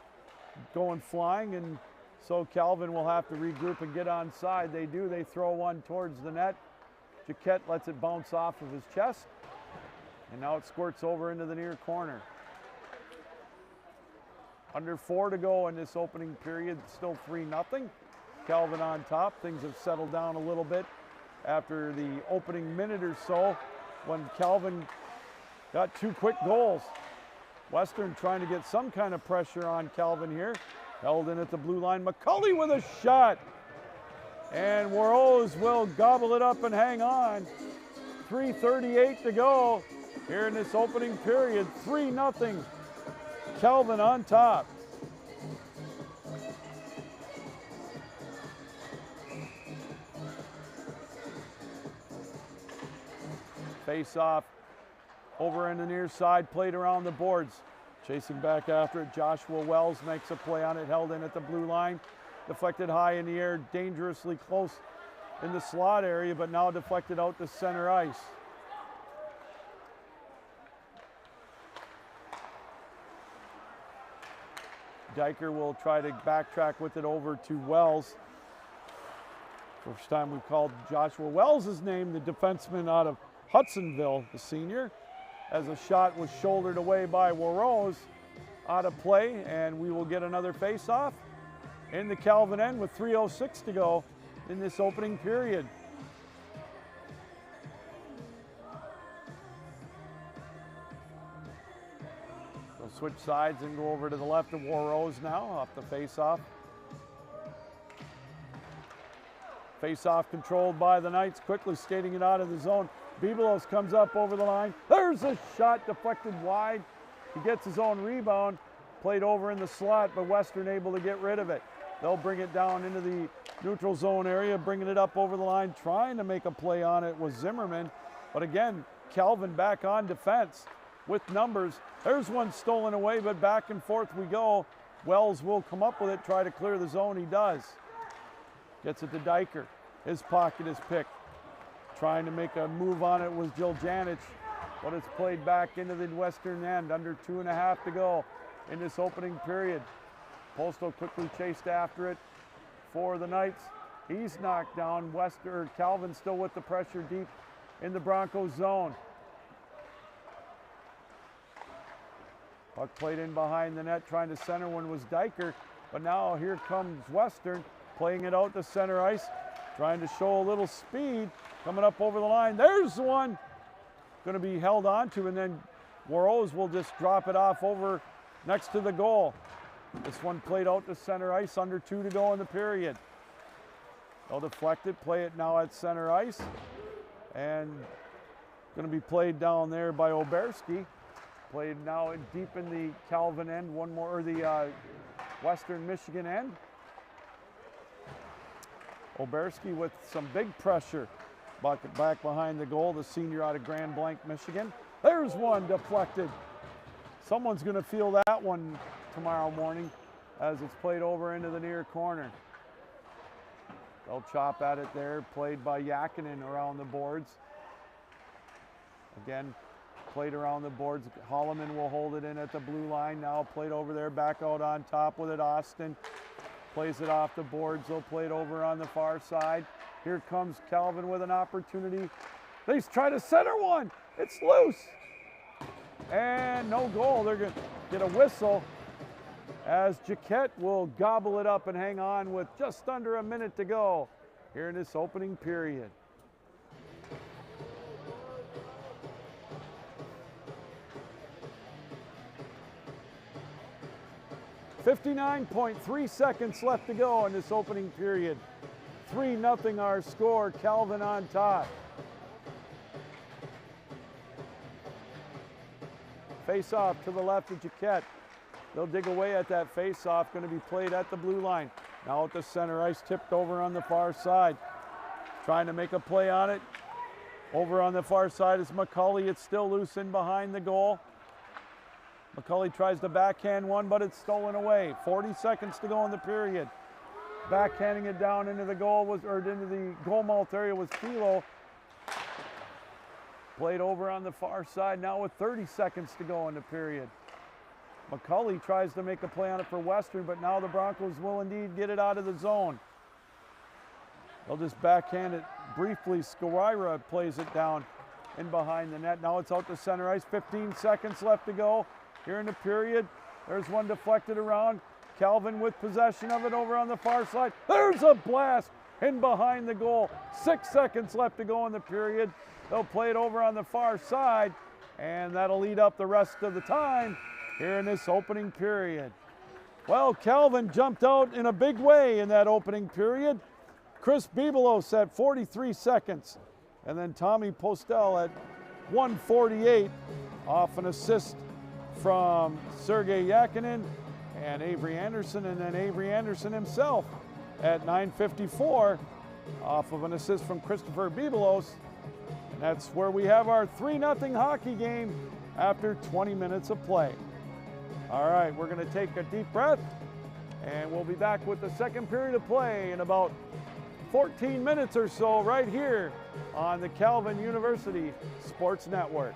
going flying, and so Calvin will have to regroup and get onside. They do. They throw one towards the net. Jaquette lets it bounce off of his chest, and now it squirts over into the near corner. Under 4 to go in this opening period. Still 3-0. Calvin on top. Things have settled down a little bit after the opening minute or so when Calvin got 2 quick goals. Western trying to get some kind of pressure on Calvin here. Held in at the blue line. McCulley with a shot. And Warrows will gobble it up and hang on. 3:38 to go here in this opening period. 3-0. Calvin on top. Face off over in the near side, played around the boards. Chasing back after it, Joshua Wells makes a play on it, held in at the blue line. Deflected high in the air, dangerously close in the slot area, but now deflected out to center ice. Diker will try to backtrack with it over to Wells. First time we've called Joshua Wells' name, the defenseman out of Hudsonville, the senior, as a shot was shouldered away by Warrows out of play, and we will get another face-off in the Calvin end with 3:06 to go in this opening period. They'll switch sides and go over to the left of Warrows now off the face-off. Face-off controlled by the Knights, quickly skating it out of the zone. Bibelos comes up over the line. There's a shot deflected wide. He gets his own rebound, played over in the slot, but Western able to get rid of it. They'll bring it down into the neutral zone area, bringing it up over the line, trying to make a play on it was Zimmerman. But again, Calvin back on defense with numbers. There's one stolen away, but back and forth we go. Wells will come up with it, try to clear the zone. He does. Gets it to Diker. His pocket is picked. Trying to make a move on it was Jill Janich, but it's played back into the Western end. Under 2.5 to go in this opening period. Postal quickly chased after it for the Knights. He's knocked down. Calvin still with the pressure deep in the Broncos zone. Puck played in behind the net, trying to center one was Diker, but now here comes Western, playing it out to center ice, trying to show a little speed, coming up over the line. There's one, going to be held on to, and then Warroz will just drop it off over next to the goal. This one played out to center ice, under 2 to go in the period. They'll deflect it, play it now at center ice, and going to be played down there by Oberski. Played now deep in the Calvin end, one more, or the Western Michigan end. Oberski with some big pressure back behind the goal, the senior out of Grand Blanc, Michigan. There's one deflected. Someone's going to feel that one tomorrow morning as it's played over into the near corner. They'll chop at it there, played by Yakinen around the boards. Again, played around the boards. Holloman will hold it in at the blue line. Now played over there, back out on top with it. Austin plays it off the boards. They'll play it over on the far side. Here comes Calvin with an opportunity. They try to center one. It's loose. And no goal. They're going to get a whistle as Jaquette will gobble it up and hang on with just under a minute to go here in this opening period. .3 seconds left to go in this opening period. 3-0 our score, Calvin on top. Face off to the left of Jaquette. They'll dig away at that face-off, going to be played at the blue line. Now at the center ice, tipped over on the far side. Trying to make a play on it. Over on the far side is McCulley. It's still loose in behind the goal. McCulley tries to backhand one, but it's stolen away. 40 seconds to go in the period. Backhanding it down into the goal into the goal mouth area was Kilo. Played over on the far side now with 30 seconds to go in the period. McCulley tries to make a play on it for Western, but now the Broncos will indeed get it out of the zone. They'll just backhand it briefly. Skowira plays it down in behind the net. Now it's out to center ice. 15 seconds left to go here in the period. There's one deflected around. Calvin with possession of it over on the far side. There's a blast in behind the goal. 6 seconds left to go in the period. They'll play it over on the far side, and that'll lead up the rest of the time here in this opening period. Well, Calvin jumped out in a big way in that opening period. Chris Bibelos at 43 seconds, and then Tommy Postel at 1:48 off an assist from Sergei Yakinin and Avery Anderson, and then Avery Anderson himself at 9:54 off of an assist from Christopher Bibelos. And that's where we have our 3-0 hockey game after 20 minutes of play. All right, we're going to take a deep breath, and we'll be back with the second period of play in about 14 minutes or so right here on the Calvin University Sports Network.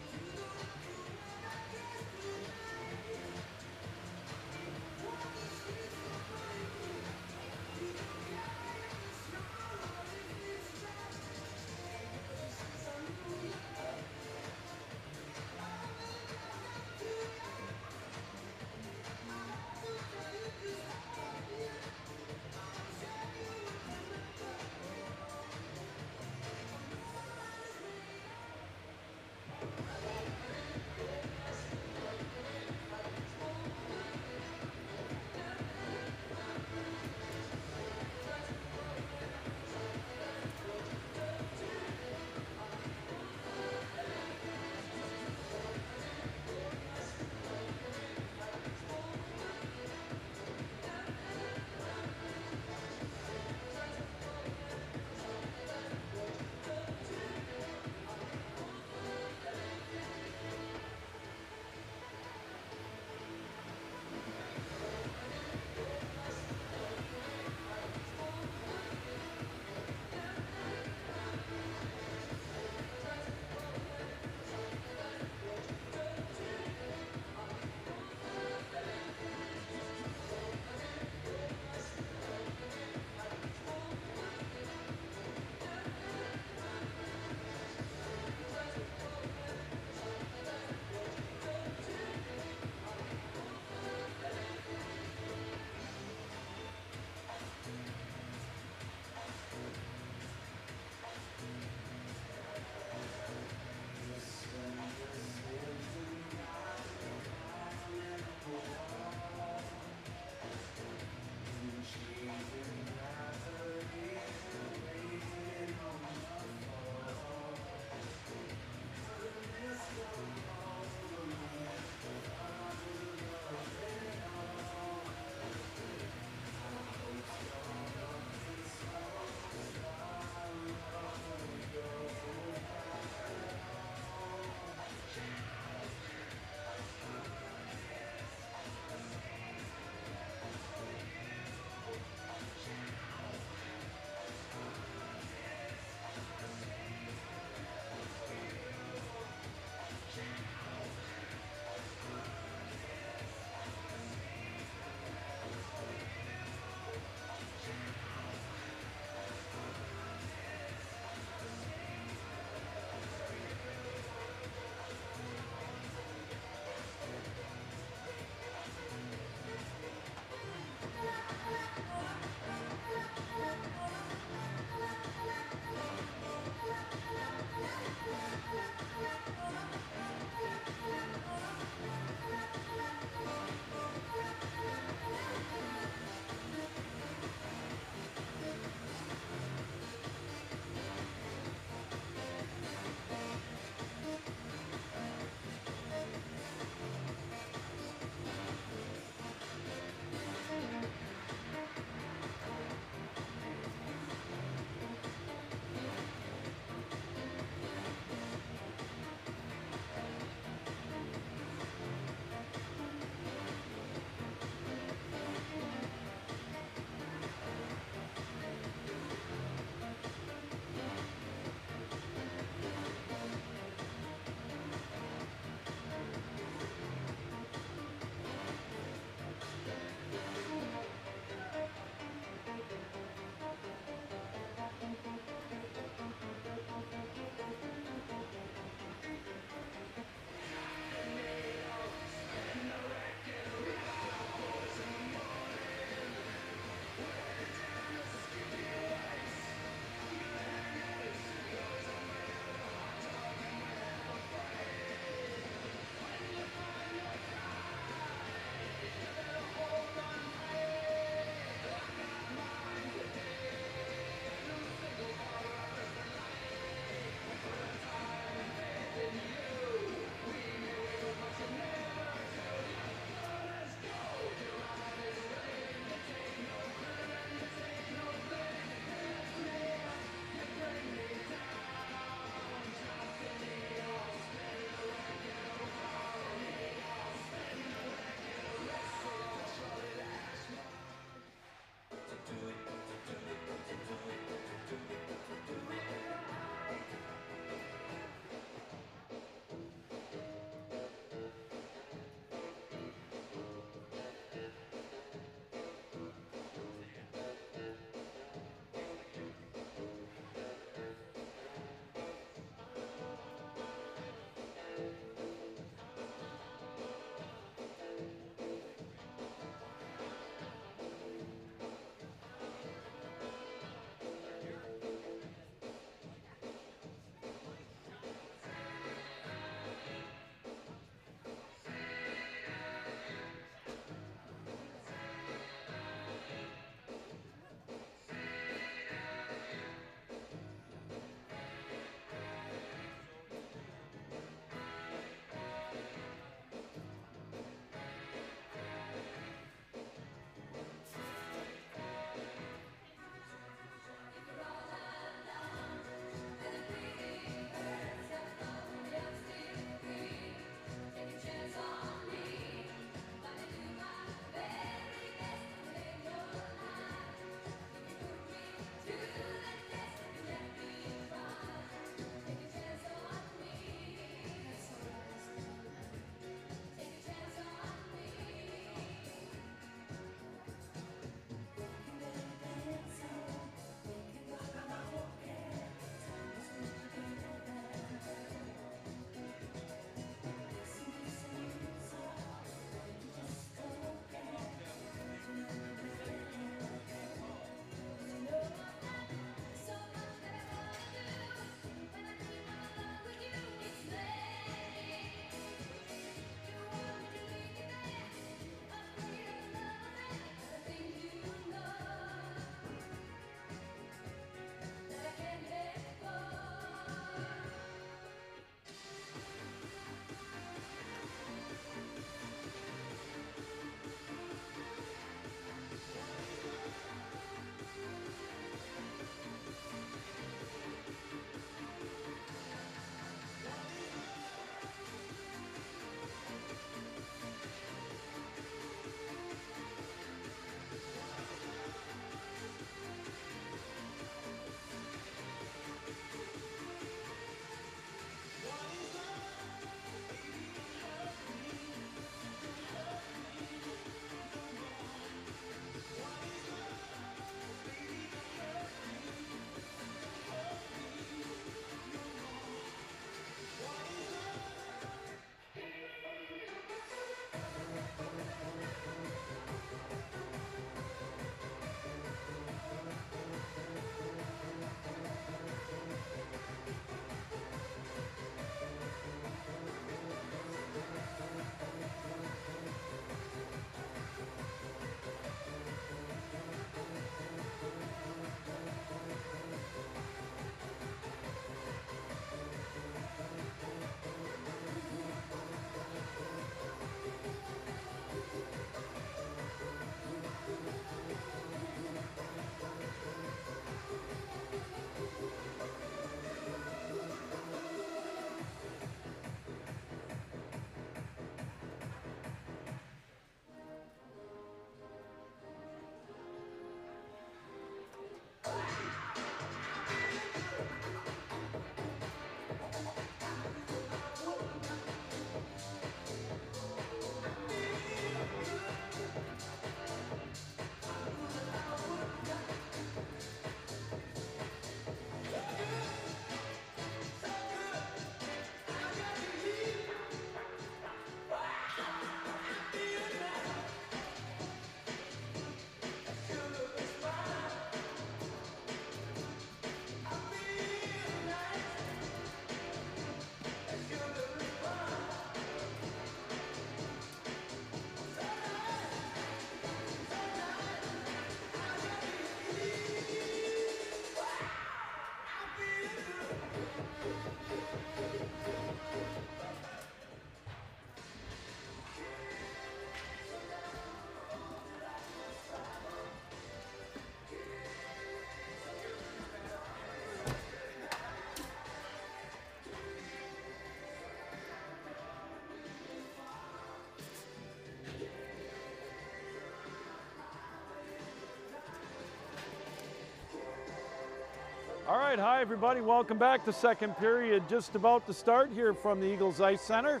All right, hi everybody. Welcome back to second period. Just about to start here from the Eagles Ice Center.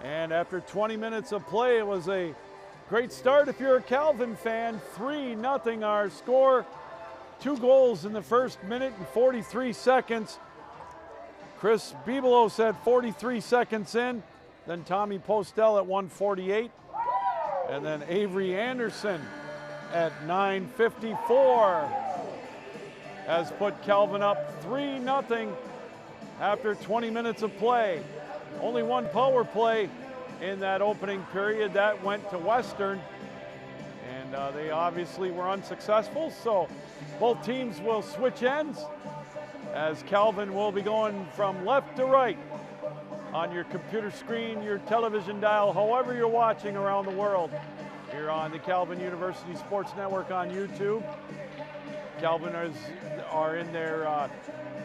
And after 20 minutes of play, it was a great start if you're a Calvin fan. 3-0 our score. 2 goals in the first minute and 43 seconds. Chris Bibelos at 43 seconds in. Then Tommy Postel at 1:48. And then Avery Anderson at 9:54 has put Calvin up 3-0 after 20 minutes of play. Only one power play in that opening period. That went to Western, and they obviously were unsuccessful, so both teams will switch ends as Calvin will be going from left to right on your computer screen, your television dial, however you're watching around the world. Here on the Calvin University Sports Network on YouTube. Calvin are in their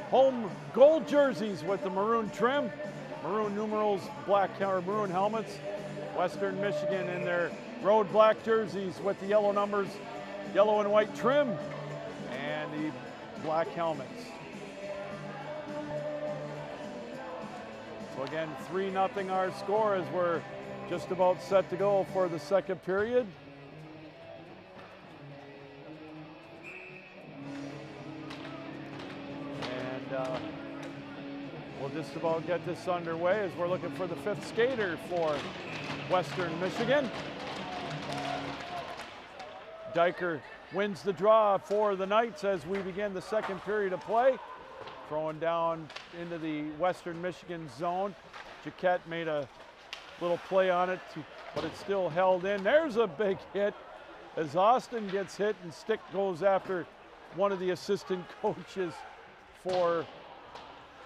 home gold jerseys with the maroon trim, maroon numerals, black or maroon helmets. Western Michigan in their road black jerseys with the yellow numbers, yellow and white trim, and the black helmets. So again, 3-0 our score as we're just about set to go for the second period. We'll just about get this underway as we're looking for the 5th skater for Western Michigan. Diker wins the draw for the Knights as we begin the second period of play. Throwing down into the Western Michigan zone. Jaquette made a little play on it, but it's still held in. There's a big hit as Austin gets hit and stick goes after one of the assistant coaches for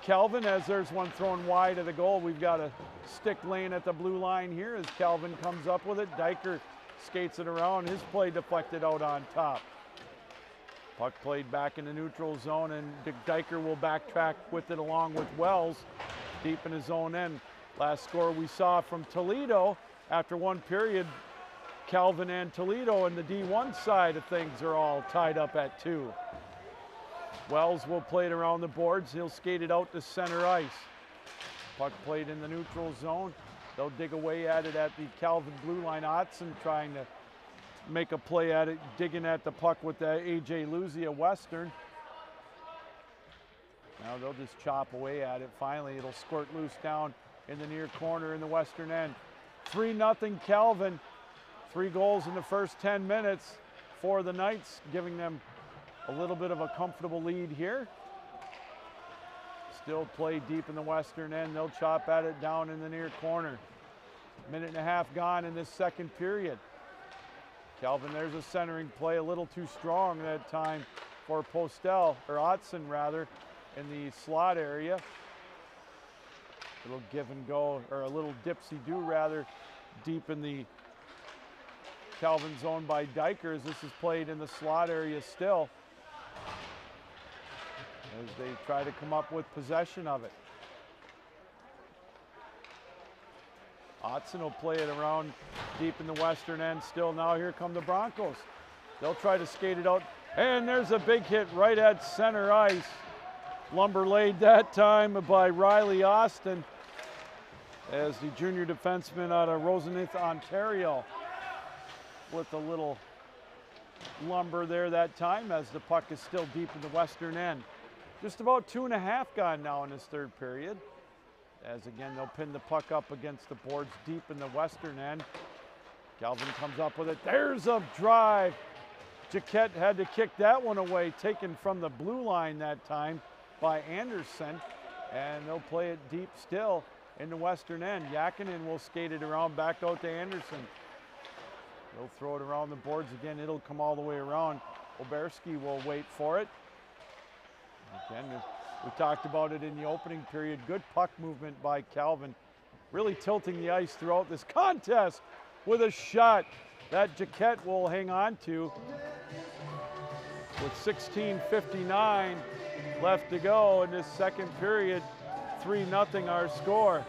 Calvin as there's one thrown wide of the goal. We've got a stick laying at the blue line here as Calvin comes up with it. Diker skates it around. His play deflected out on top. Puck played back in the neutral zone, and Diker will backtrack with it along with Wells deep in his own end. Last score we saw from Toledo after one period, Calvin and Toledo and the D1 side of things are all tied up at 2. Wells will play it around the boards. He'll skate it out to center ice. Puck played in the neutral zone. They'll dig away at it at the Calvin blue line. Otson trying to make a play at it, digging at the puck with the A.J. Luzia Western. Now they'll just chop away at it. Finally, it'll squirt loose down in the near corner in the Western end. 3-0 Calvin. 3 goals in the first 10 minutes for the Knights, giving them a little bit of a comfortable lead here. Still play deep in the Western end. They'll chop at it down in the near corner. Minute and a half gone in this second period. Calvin, there's a centering play, a little too strong that time for Postel, or Otson rather, in the slot area. A little give and go, or a little dipsy-do rather, deep in the Calvin zone by Diker as this is played in the slot area still, as they try to come up with possession of it. Otson will play it around deep in the Western end still. Now here come the Broncos. They'll try to skate it out, and there's a big hit right at center ice. Lumber laid that time by Riley Austin as the junior defenseman out of Rosenith, Ontario, with a little lumber there that time as the puck is still deep in the Western end. Just about 2.5 gone now in this third period. As again, they'll pin the puck up against the boards deep in the Western end. Calvin comes up with it. There's a drive. Jaquette had to kick that one away, taken from the blue line that time by Anderson. And they'll play it deep still in the Western end. Yakinen will skate it around back out to Anderson. They'll throw it around the boards again. It'll come all the way around. Oberski will wait for it. Again, we talked about it in the opening period. Good puck movement by Calvin, really tilting the ice throughout this contest with a shot that Jaquette will hang on to with 16:59 left to go in this second period. 3-0 our score.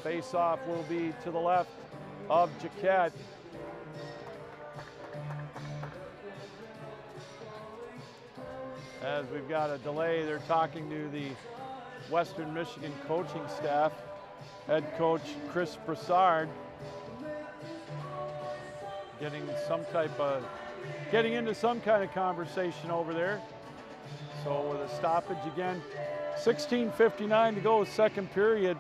Face-off will be to the left of Jaquette. As we've got a delay, they're talking to the Western Michigan coaching staff. Head coach Chris Broussard getting into some kind of conversation over there. So with a stoppage again, 16:59 to go, second period.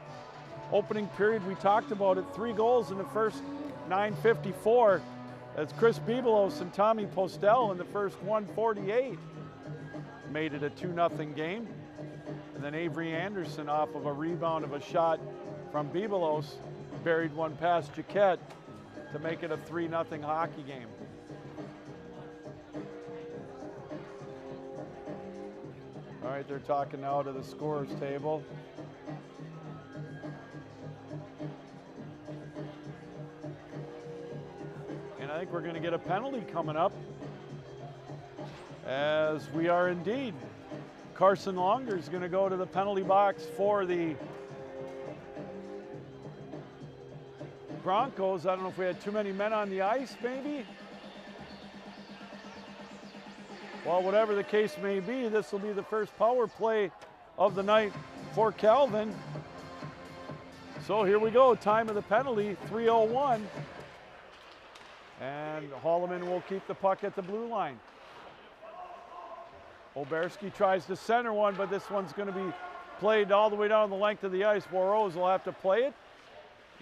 Opening period, we talked about it, 3 goals in the first 9:54. That's Chris Bebelos and Tommy Postel in the first 1:48. Made it a 2-0 game. And then Avery Anderson, off of a rebound of a shot from Bebelos, buried one past Jaquette to make it a 3-0 hockey game. All right, they're talking now to the scorer's table. And I think we're going to get a penalty coming up, as we are indeed. Carson Longer is going to go to the penalty box for the Broncos. I don't know if we had too many men on the ice, maybe. Well, whatever the case may be, this will be the first power play of the night for Calvin. So here we go, time of the penalty, 3:01. And Holloman will keep the puck at the blue line. Oberski tries to center one, but this one's going to be played all the way down the length of the ice. Warrose will have to play it,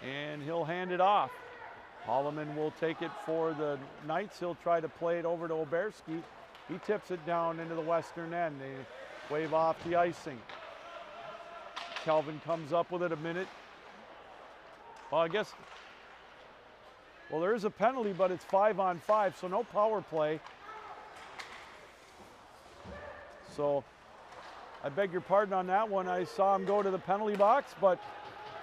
and he'll hand it off. Holloman will take it for the Knights. He'll try to play it over to Oberski. He tips it down into the western end. They wave off the icing. Calvin comes up with it a minute. Well, there is a penalty, but it's 5-on-5, so no power play. So I beg your pardon on that one. I saw him go to the penalty box, but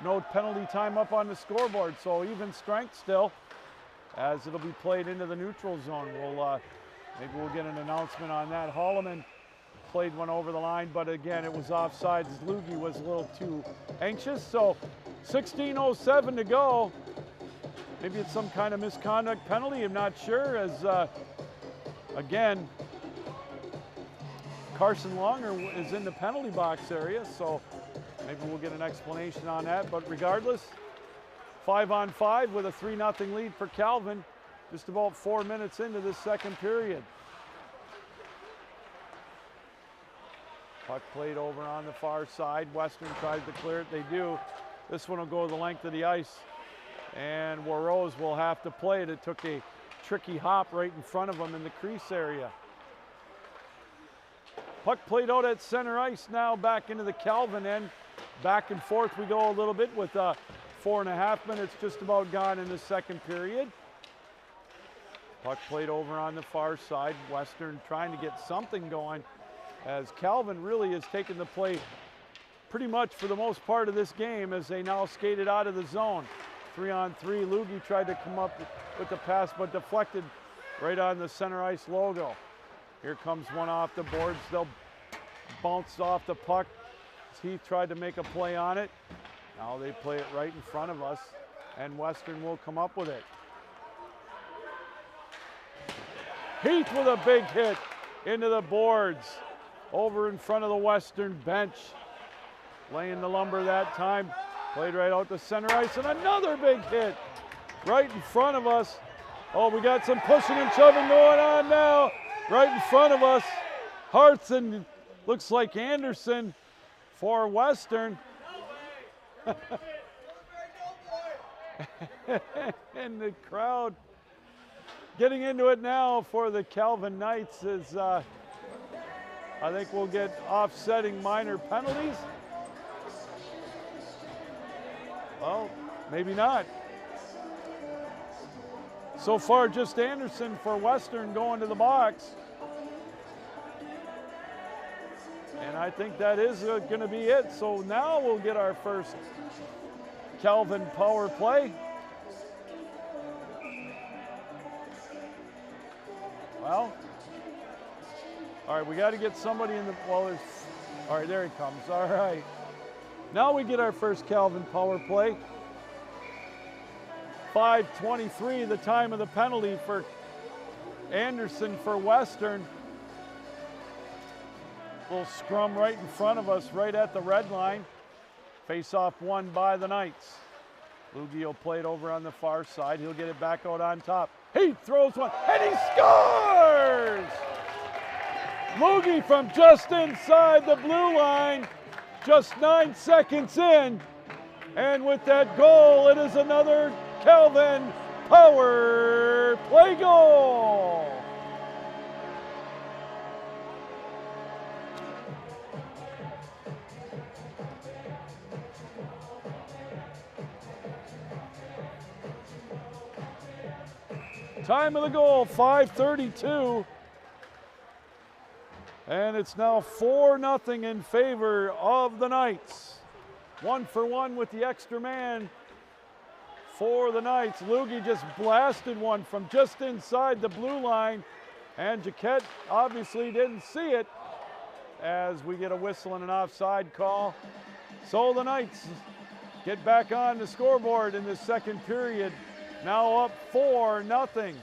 no penalty time up on the scoreboard. So even strength still, as it'll be played into the neutral zone. Maybe we'll get an announcement on that. Holloman played one over the line, but again, it was offside as Lugie was a little too anxious. So 16:07 to go. Maybe it's some kind of misconduct penalty, I'm not sure, as again, Carson Longer is in the penalty box area, so maybe we'll get an explanation on that. But regardless, 5-on-5 with a 3-0 lead for Calvin, just about 4 minutes into this second period. Puck played over on the far side. Western tries to clear it. They do. This one will go the length of the ice, and Warrose will have to play it. It took a tricky hop right in front of him in the crease area. Puck played out at center ice now, back into the Calvin end. Back and forth we go a little bit with 4.5 minutes just about gone in the second period. Puck played over on the far side. Western trying to get something going, as Calvin really has taken the play pretty much for the most part of this game, as they now skated out of the zone. 3-on-3, Lugie tried to come up with the pass, but deflected right on the center ice logo. Here comes one off the boards. They'll bounce off the puck. Heath tried to make a play on it. Now they play it right in front of us, and Western will come up with it. Heath with a big hit into the boards, over in front of the Western bench. Laying the lumber that time. Played right out to center ice, and another big hit right in front of us. Oh, we got some pushing and shoving going on now. Right in front of us. Hartz and looks like Anderson for Western. And the crowd getting into it now for the Calvin Knights is, I think we'll get offsetting minor penalties. Well, maybe not. So far, just Anderson for Western going to the box. And I think that is going to be it. So now we'll get our first Calvin power play. Well, all right, we got to get somebody in the, well, there's, all right, there he comes. All right. Now we get our first Calvin power play. 5:23, the time of the penalty for Anderson for Western. Little scrum right in front of us, right at the red line. Face-off won by the Knights. Lugie will play it over on the far side. He'll get it back out on top. He throws one, and he scores! Lugie from just inside the blue line, just 9 seconds in. And with that goal, it is another Calvin power play goal. Time of the goal, 5:32. And it's now 4-0 in favor of the Knights. 1-for-1 with the extra man for the Knights. Lugie just blasted one from just inside the blue line, and Jaquette obviously didn't see it as we get a whistle and an offside call. So the Knights get back on the scoreboard in the second period, now up 4-0.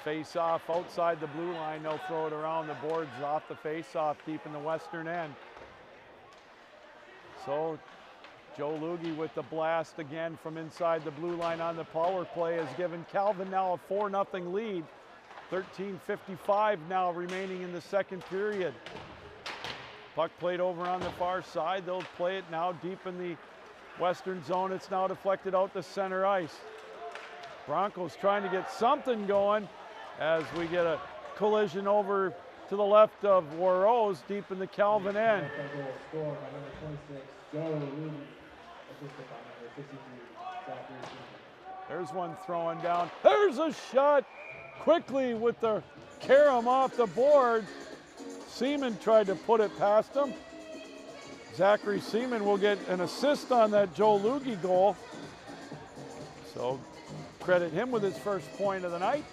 Face-off outside the blue line. They'll throw it around the boards off the face-off deep in the western end. So Joe Lugie with the blast again from inside the blue line on the power play has given Calvin now a 4-0 lead. 13:55 now remaining in the second period. Puck played over on the far side. They'll play it now deep in the western zone. It's now deflected out to center ice. Broncos trying to get something going as we get a collision over to the left of Warrose deep in the Calvin end. There's one throwing down. There's a shot quickly with the carom off the board. Seaman tried to put it past him. Zachary Seaman will get an assist on that Joe Lugie goal. So credit him with his first point of the night,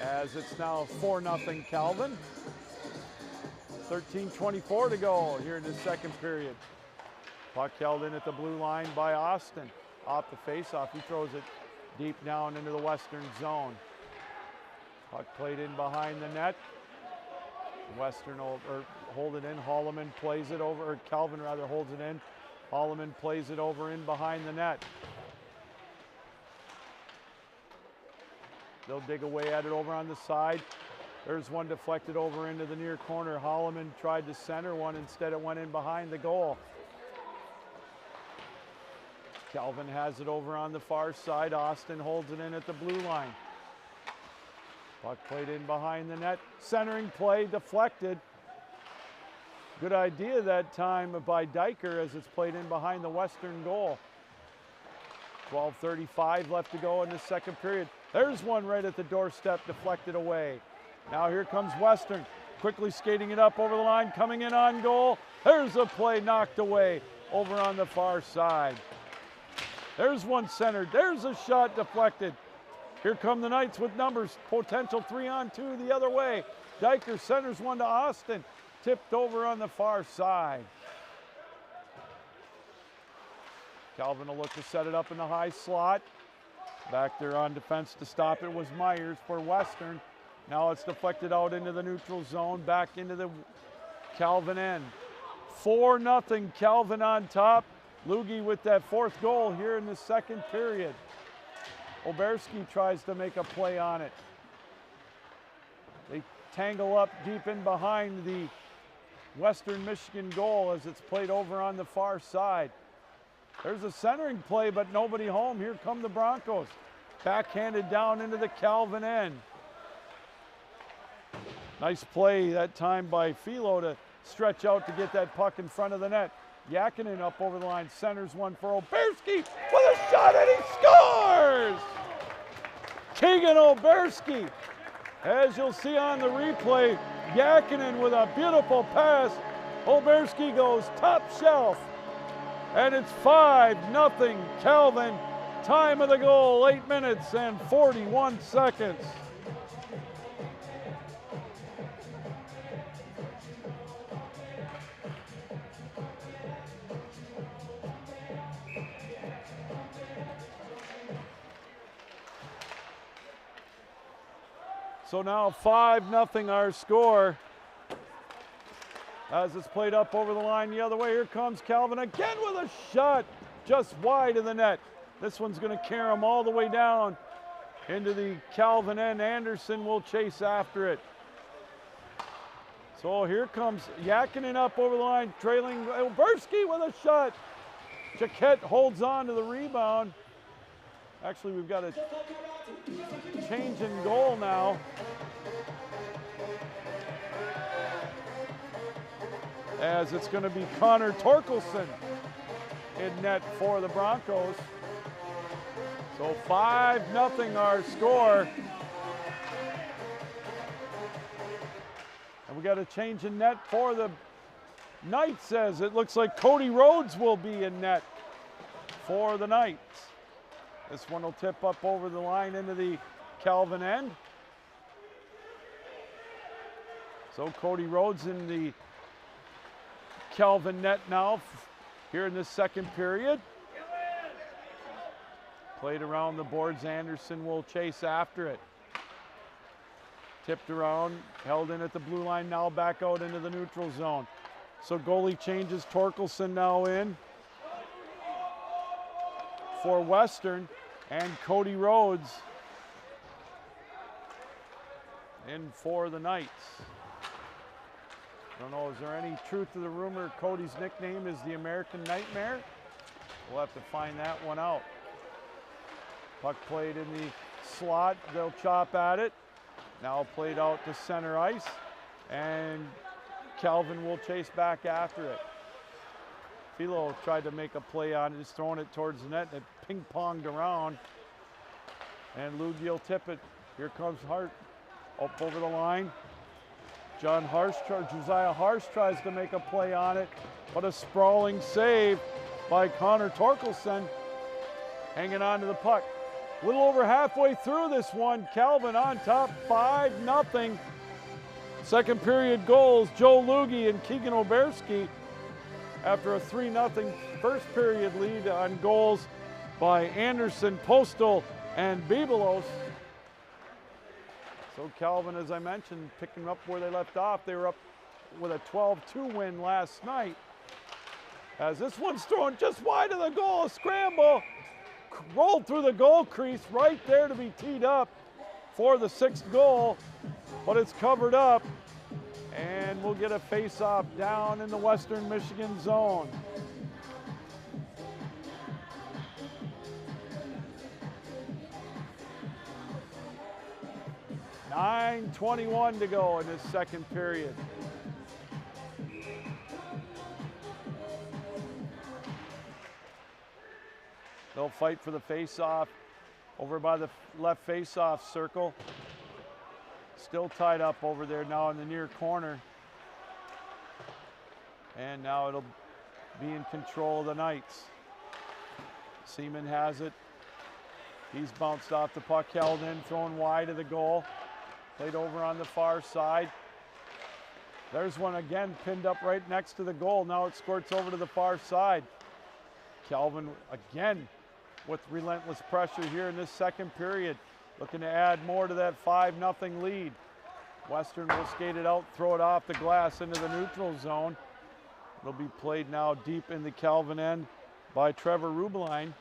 as it's now 4-0 Calvin. 13:24 to go here in the second period. Puck held in at the blue line by Austin. Off the faceoff, he throws it deep down into the western zone. Puck played in behind the net. Western will hold it in. Holloman plays it over, or Calvin rather holds it in. Holloman plays it over in behind the net. They'll dig away at it over on the side. There's one deflected over into the near corner. Holloman tried to center one. Instead, it went in behind the goal. Calvin has it over on the far side. Austin holds it in at the blue line. Puck played in behind the net. Centering play deflected. Good idea that time by Diker as it's played in behind the western goal. 12:35 left to go in the second period. There's one right at the doorstep, deflected away. Now here comes Western, quickly skating it up over the line, coming in on goal. There's a play knocked away over on the far side. There's one centered. There's a shot deflected. Here come the Knights with numbers, potential 3-on-2 the other way. Diker centers one to Austin, tipped over on the far side. Calvin will look to set it up in the high slot. Back there on defense to stop it was Myers for Western. Now it's deflected out into the neutral zone, back into the Calvin end. 4-0 Calvin on top. Lugie with that fourth goal here in the second period. Oberski tries to make a play on it. They tangle up deep in behind the Western Michigan goal as it's played over on the far side. There's a centering play, but nobody home. Here come the Broncos. Backhanded down into the Calvin end. Nice play that time by Philo to stretch out to get that puck in front of the net. Yakinen up over the line, centers one for Oberski with a shot, and he scores! Keegan Oberski. As you'll see on the replay, Yakinen with a beautiful pass. Oberski goes top shelf. And it's 5-0 Calvin. Time of the goal, 8 minutes and 41 seconds. So now 5-0 our score. As it's played up over the line the other way, here comes Calvin again with a shot just wide of the net. This one's going to carry him all the way down into the Calvin end. Anderson will chase after it. So here comes Yakinen up over the line, trailing Oberski with a shot. Jaquette holds on to the rebound. Actually, we've got a change in goal now. As it's going to be Connor Torkelson in net for the Broncos. So 5-0 our score. And we got a change in net for the Knights, as it looks like Cody Rhodes will be in net for the Knights. This one will tip up over the line into the Calvin end. So Cody Rhodes in the Calvin net now here in this second period. Played around the boards. Anderson will chase after it. Tipped around, held in at the blue line, now back out into the neutral zone. So goalie changes, Torkelson now in for Western, and Cody Rhodes in for the Knights. I don't know, is there any truth to the rumor Cody's nickname is the American Nightmare? We'll have to find that one out. Puck played in the slot, they'll chop at it. Now played out to center ice, and Calvin will chase back after it. Philo tried to make a play on it, just throwing it towards the net, and it ping-ponged around. And Lugie will tip it. Here comes Hart up over the line. Josiah Harsh tries to make a play on it, but a sprawling save by Connor Torkelson, hanging on to the puck. A little over halfway through this one, Calvin on top, 5-0. Second period goals, Joe Lugie and Keegan Oberski, after a 3-0 first period lead on goals by Anderson, Postal, and Bibelos. So Calvin, as I mentioned, picking up where they left off. They were up with a 12-2 win last night. As this one's thrown just wide of the goal, a scramble, rolled through the goal crease right there to be teed up for the 6th goal, but it's covered up, and we'll get a face-off down in the Western Michigan zone. .9:21 to go in this second period. They'll fight for the face-off over by the left face-off circle. Still tied up over there now in the near corner. And now it'll be in control of the Knights. Seaman has it. He's bounced off the puck, held in, thrown wide of the goal. Played over on the far side. There's one again pinned up right next to the goal. Now it squirts over to the far side. Calvin again with relentless pressure here in this second period, looking to add more to that 5-0 lead. Western will skate it out, throw it off the glass into the neutral zone. It'll be played now deep in the Calvin end by Trevor Rubeline.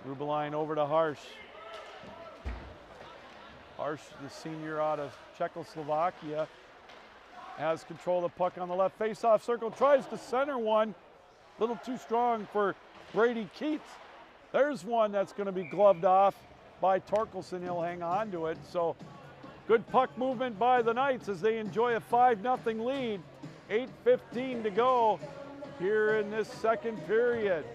Rubeline over to Harsh. Harsh, the senior out of Czechoslovakia, has control of the puck on the left face-off circle, tries to center one. A little too strong for Brady Keats. There's one that's going to be gloved off by Torkelson. He'll hang on to it. So good puck movement by the Knights as they enjoy a 5-0 lead. 8:15 to go here in this second period.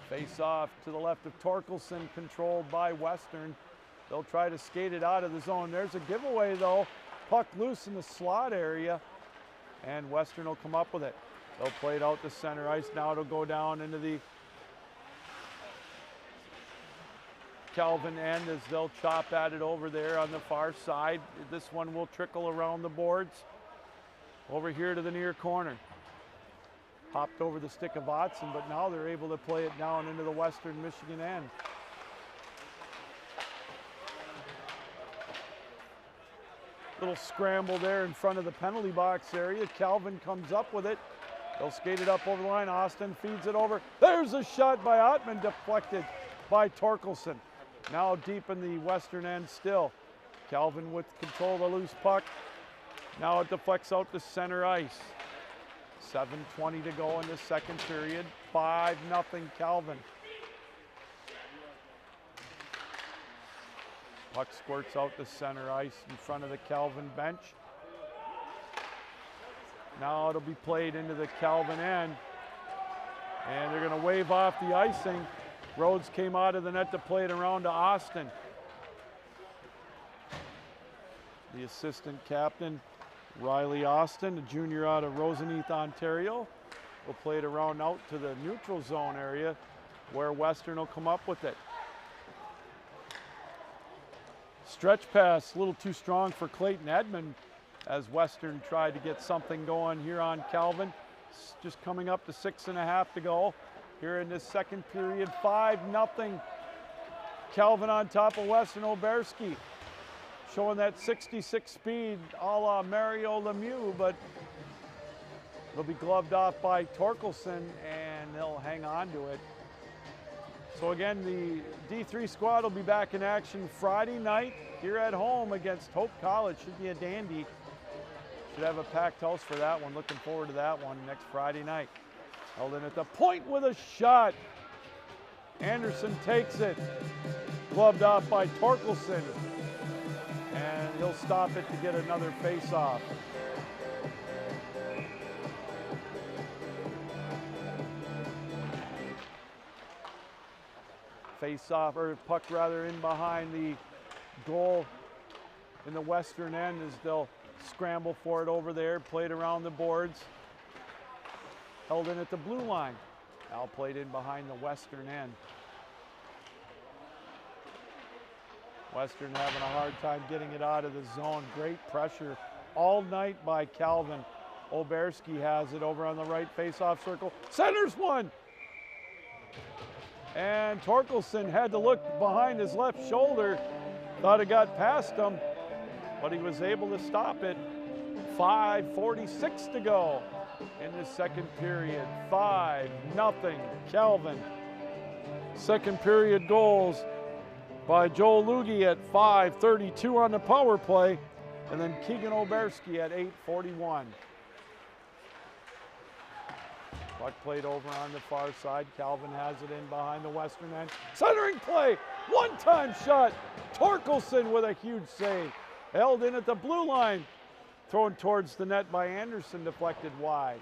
Face off to the left of Torkelson, controlled by Western. They'll try to skate it out of the zone. There's a giveaway though. Puck loose in the slot area, and Western will come up with it. They'll play it out to center ice. Now it'll go down into the Calvin end as they'll chop at it over there on the far side. This one will trickle around the boards over here to the near corner. Hopped over the stick of Watson, but now they're able to play it down into the Western Michigan end. Little scramble there in front of the penalty box area. Calvin comes up with it. They'll skate it up over the line. Austin feeds it over. There's a shot by Ottman, deflected by Torkelson. Now deep in the Western end still. Calvin with control of the loose puck. Now it deflects out to center ice. 7:20 to go in the second period. 5-0 Calvin. Puck squirts out to center ice in front of the Calvin bench. Now it'll be played into the Calvin end. And they're going to wave off the icing. Rhodes came out of the net to play it around to Austin. The assistant captain, Riley Austin, a junior out of Roseneath, Ontario, will play it around out to the neutral zone area where Western will come up with it. Stretch pass, a little too strong for Clayton Edmond as Western tried to get something going here on Calvin. Just coming up to 6.5 to go here in this second period. 5-0 Calvin on top of Weston Oberski. Showing that 66 speed a la Mario Lemieux, but they'll be gloved off by Torkelson and they'll hang on to it. So again, the D3 squad will be back in action Friday night here at home against Hope College. Should be a dandy. Should have a packed house for that one. Looking forward to that one next Friday night. Held in at the point with a shot. Anderson takes it. Gloved off by Torkelson. And he'll stop it to get another face-off. Face-off, or puck rather, in behind the goal in the Western end as they'll scramble for it over there. Played around the boards. Held in at the blue line. Now played in behind the Western end. Western having a hard time getting it out of the zone. Great pressure all night by Calvin. Oberski has it over on the right face-off circle. Centers one! And Torkelson had to look behind his left shoulder. Thought it got past him, but he was able to stop it. 5:46 to go in the second period. 5-0 Calvin. Second period goals by Joel Lugie at 5:32 on the power play, and then Keegan Oberski at 8:41. Puck played over on the far side. Calvin has it in behind the Western end. Centering play, one-time shot. Torkelson with a huge save. Held in at the blue line. Thrown towards the net by Anderson, deflected wide.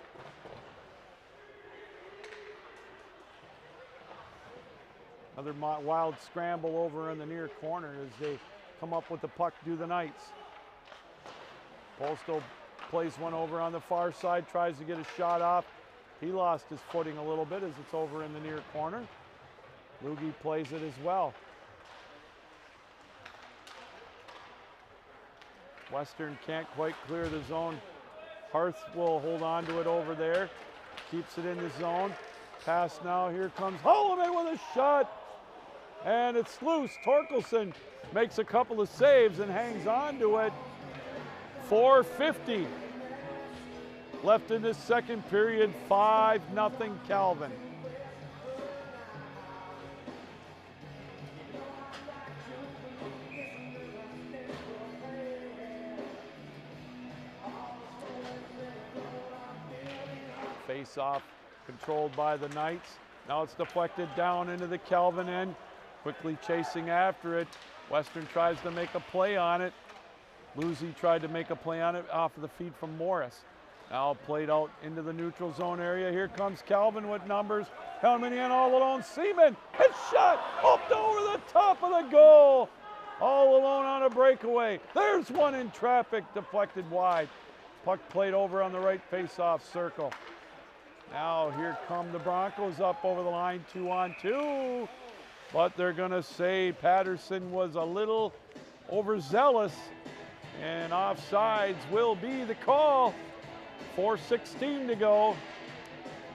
Another wild scramble over in the near corner as they come up with the puck, do the Knights. Polsto plays one over on the far side, tries to get a shot off. He lost his footing a little bit as it's over in the near corner. Lugie plays it as well. Western can't quite clear the zone. Harth will hold on to it over there. Keeps it in the zone. Pass now, here comes Holloman with a shot. And it's loose. Torkelson makes a couple of saves and hangs on to it. 4:50 left in this second period. 5-0 Calvin. Face-off controlled by the Knights. Now it's deflected down into the Calvin end. Quickly chasing after it. Western tries to make a play on it. Luzie tried to make a play on it off of the feed from Morris. Now played out into the neutral zone area. Here comes Calvin with numbers. Coming in all alone. Seaman, his shot up over the top of the goal. All alone on a breakaway. There's one in traffic, deflected wide. Puck played over on the right face-off circle. Now here come the Broncos up over the line, 2-on-2. But they're going to say Patterson was a little overzealous, and offsides will be the call. 4:16 to go.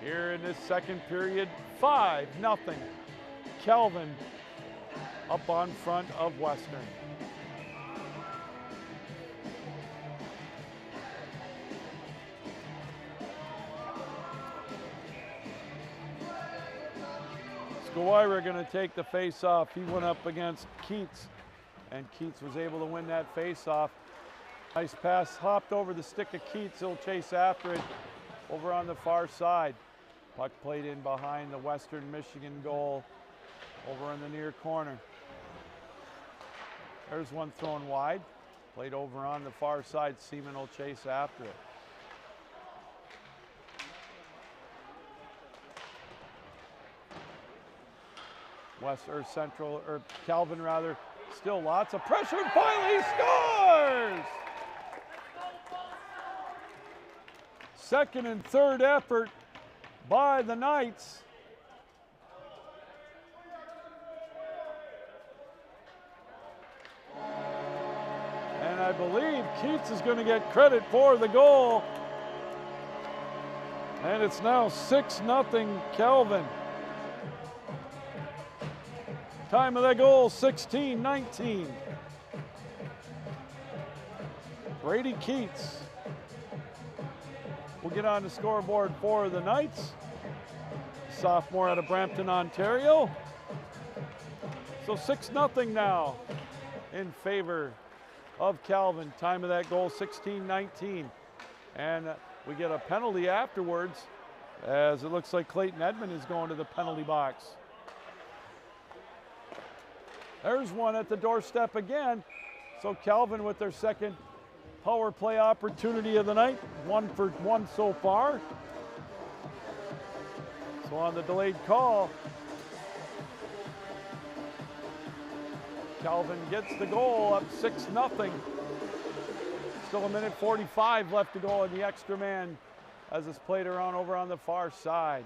Here in this second period, 5-0. Calvin up on front of Western. Skowira going to take the face-off. He went up against Keats, and Keats was able to win that face-off. Nice pass, hopped over the stick of Keats. He'll chase after it over on the far side. Puck played in behind the Western Michigan goal over in the near corner. There's one thrown wide. Played over on the far side. Seaman will chase after it. Calvin rather, still lots of pressure, and finally he scores! Second and third effort by the Knights. And I believe Keats is going to get credit for the goal. And it's now 6-0 Calvin. Time of that goal, 16-19. Brady Keats will get on the scoreboard for the Knights. Sophomore out of Brampton, Ontario. So 6-0 now in favor of Calvin. Time of that goal, 16-19. And we get a penalty afterwards, as it looks like Clayton Edmond is going to the penalty box. There's one at the doorstep again. So Calvin with their second power play opportunity of the night. 1 for 1 so far. So on the delayed call, Calvin gets the goal, up 6-0. Still 1:45 left to go in the extra man as it's played around over on the far side.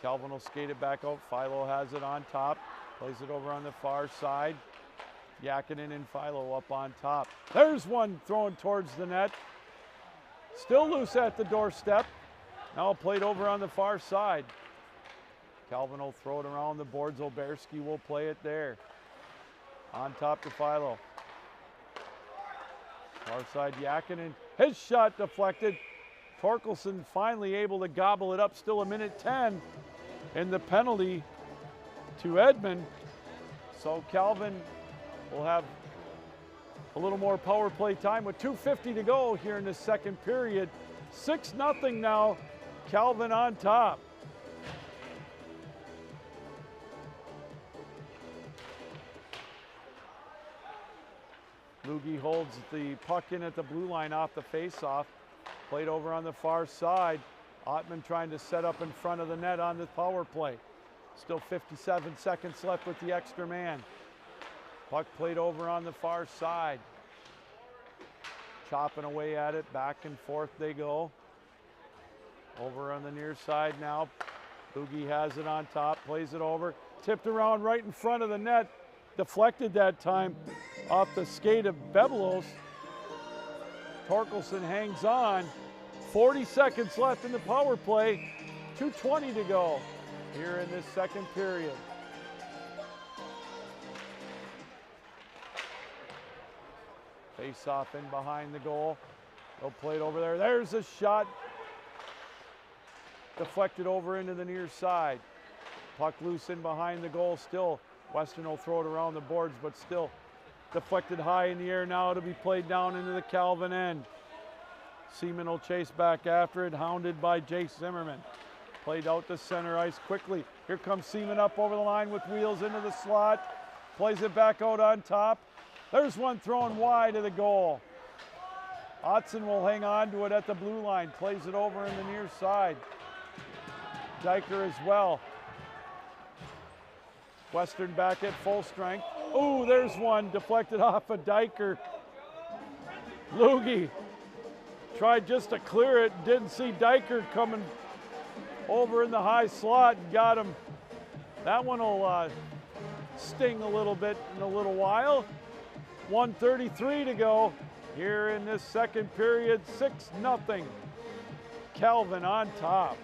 Calvin will skate it back out. Philo has it on top. Plays it over on the far side. Yakinen and Philo up on top. There's one thrown towards the net. Still loose at the doorstep. Now played over on the far side. Calvin will throw it around the boards. Oberski will play it there. On top to Philo. Far side Yakinen. His shot deflected. Torkelson finally able to gobble it up. Still 1:10 in the penalty to Edmond. So Calvin will have a little more power play time with 2:50 to go here in the second period. 6-0 now. Calvin on top. Lugie holds the puck in at the blue line off the face-off. Played over on the far side. Ottman trying to set up in front of the net on the power play. Still 57 seconds left with the extra man. Puck played over on the far side. Chopping away at it, back and forth they go. Over on the near side now. Boogie has it on top, plays it over. Tipped around right in front of the net. Deflected that time off the skate of Bebelos. Torkelson hangs on. 40 seconds left in the power play. 2:20 to go here in this second period. Face off in behind the goal. They'll play it over there. There's a shot. Deflected over into the near side. Puck loose in behind the goal still. Western will throw it around the boards, but still deflected high in the air now to be played down into the Calvin end. Seaman will chase back after it, hounded by Jace Zimmerman. Played out to center ice quickly. Here comes Seaman up over the line with wheels into the slot. Plays it back out on top. There's one thrown wide of the goal. Otson will hang on to it at the blue line. Plays it over in the near side. Diker as well. Western back at full strength. Oh, there's one deflected off of Diker. Lugie tried just to clear it. Didn't see Diker coming over in the high slot and got him. That one will sting a little bit in a little while. 1:33 to go here in this second period. 6-0 Calvin on top.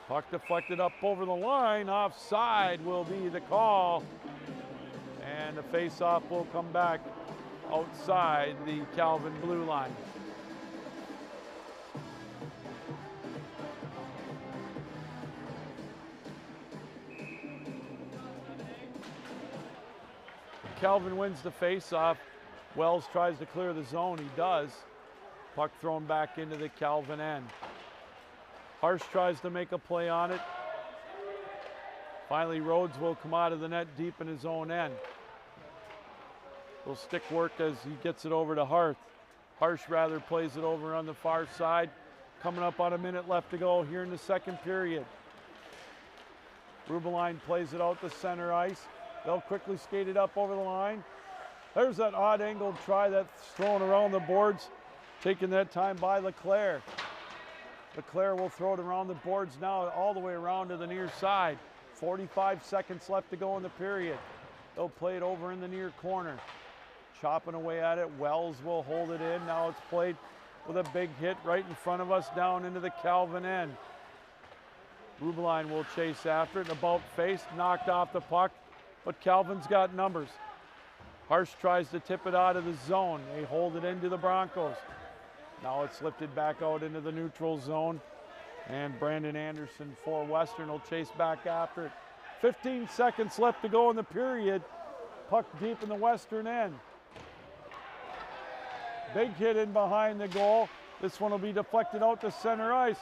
Puck deflected up over the line. Offside will be the call. And the face-off will come back outside the Calvin blue line. Calvin wins the face-off. Wells tries to clear the zone. He does. Puck thrown back into the Calvin end. Harsh tries to make a play on it. Finally, Rhodes will come out of the net deep in his own end. Little stick work as he gets it over to Harsh. Harsh rather plays it over on the far side. Coming up on a minute left to go here in the second period. Rubeline plays it out to center ice. They'll quickly skate it up over the line. There's that odd angled try that's thrown around the boards. Taking that time by Leclerc. Leclerc will throw it around the boards now all the way around to the near side. 45 seconds left to go in the period. They'll play it over in the near corner. Chopping away at it. Wells will hold it in. Now it's played with a big hit right in front of us down into the Calvin end. Rubeline will chase after it. About face, knocked off the puck, but Calvin's got numbers. Harsh tries to tip it out of the zone. They hold it into the Broncos. Now it's lifted back out into the neutral zone. And Brandon Anderson for Western will chase back after it. 15 seconds left to go in the period. Puck deep in the Western end. Big hit in behind the goal. This one will be deflected out to center ice.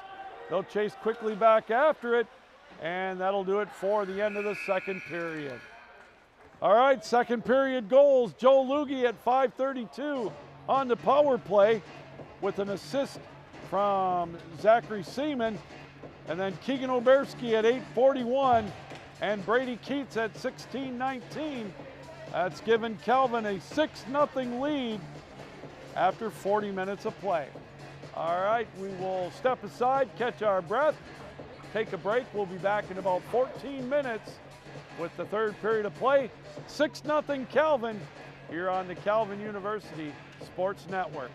They'll chase quickly back after it. And that'll do it for the end of the second period. All right, second period goals. Joe Loogie at 5:32 on the power play with an assist from Zachary Seaman. And then Keegan Oberski at 8:41 and Brady Keats at 16:19. That's given Calvin a 6-0 lead after 40 minutes of play. All right, we will step aside, catch our breath, take a break. We'll be back in about 14 minutes with the third period of play. 6-0 Calvin here on the Calvin University Sports Network.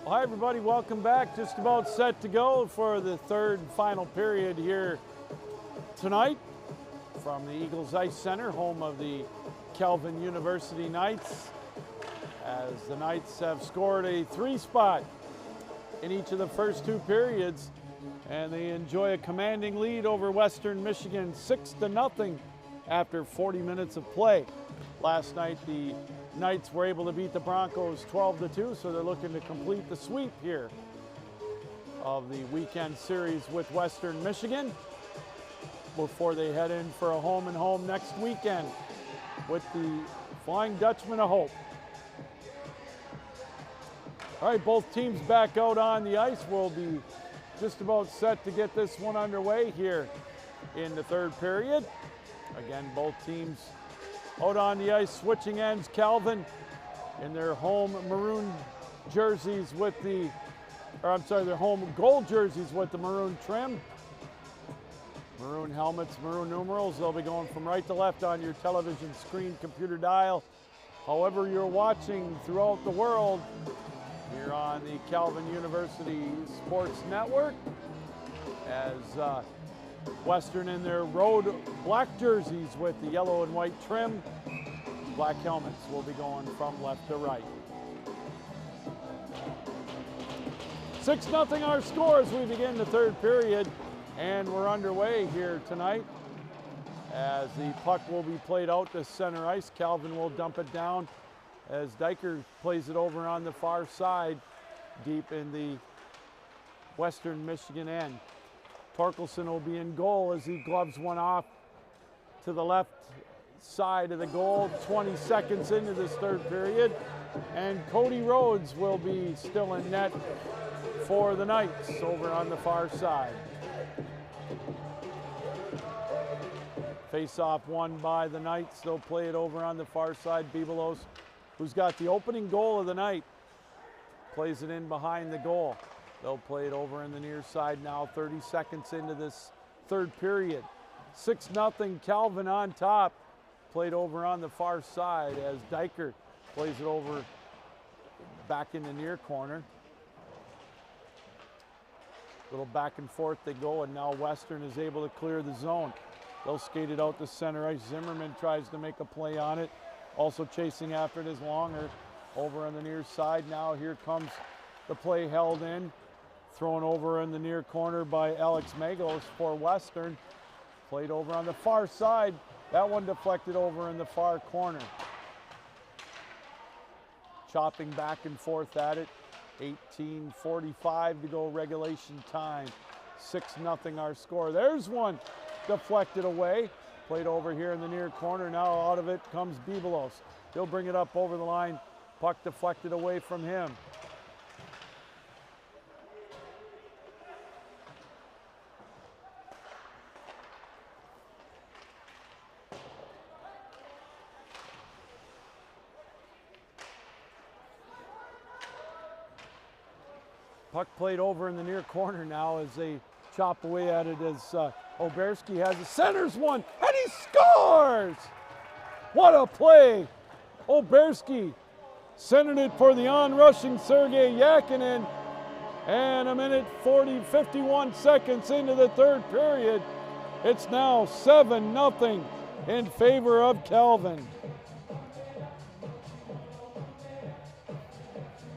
Well, hi everybody, welcome back. Just about set to go for the third and final period here tonight from the Eagles Ice Center, home of the Calvin University Knights, as the Knights have scored a 3-spot in each of the first 2 periods, and they enjoy a commanding lead over Western Michigan 6-0 after 40 minutes of play. Last night the Knights were able to beat the Broncos 12-2, so they're looking to complete the sweep here of the weekend series with Western Michigan before they head in for a home-and-home next weekend with the Flying Dutchman of Hope. All right, both teams back out on the ice. We'll be just about set to get this one underway here in the third period. Again, both teams out on the ice, switching ends. Calvin in their home maroon jerseys with the, their home gold jerseys with the maroon trim. Maroon helmets, maroon numerals. They'll be going from right to left on your television screen, computer dial. However you're watching throughout the world, here on the Calvin University Sports Network, as Western in their road black jerseys with the yellow and white trim. Black helmets will be going from left to right. 6-0 our score as we begin the third period, and we're underway here tonight as the puck will be played out to center ice. Calvin will dump it down as Diker plays it over on the far side deep in the Western Michigan end. Torkelson will be in goal as he gloves one off to the left side of the goal. 20 seconds into this third period, and Cody Rhodes will be still in net for the Knights over on the far side. Face-off won by the Knights. They'll play it over on the far side. Bibelos, who's got the opening goal of the night, plays it in behind the goal. They'll play it over in the near side now, 30 seconds into this third period. 6-0 Calvin on top. Played over on the far side as Diker plays it over back in the near corner. Little back and forth they go, and now Western is able to clear the zone. They'll skate it out to center ice. Zimmerman tries to make a play on it. Also chasing after it is Longer over on the near side. Now here comes the play held in. Thrown over in the near corner by Alex Magos for Western. Played over on the far side. That one deflected over in the far corner. Chopping back and forth at it. 18:45 to go regulation time. 6-0 our score. There's one deflected away. Played over here in the near corner. Now out of it comes Bibelos. He'll bring it up over the line. Puck deflected away from him. Puck played over in the near corner now as they chop away at it as Oberski has it. Centers one, and he scores! What a play! Oberski centered it for the on-rushing Sergei Yakinin, and a minute 51 seconds into the third period, it's now 7-0 in favor of Calvin.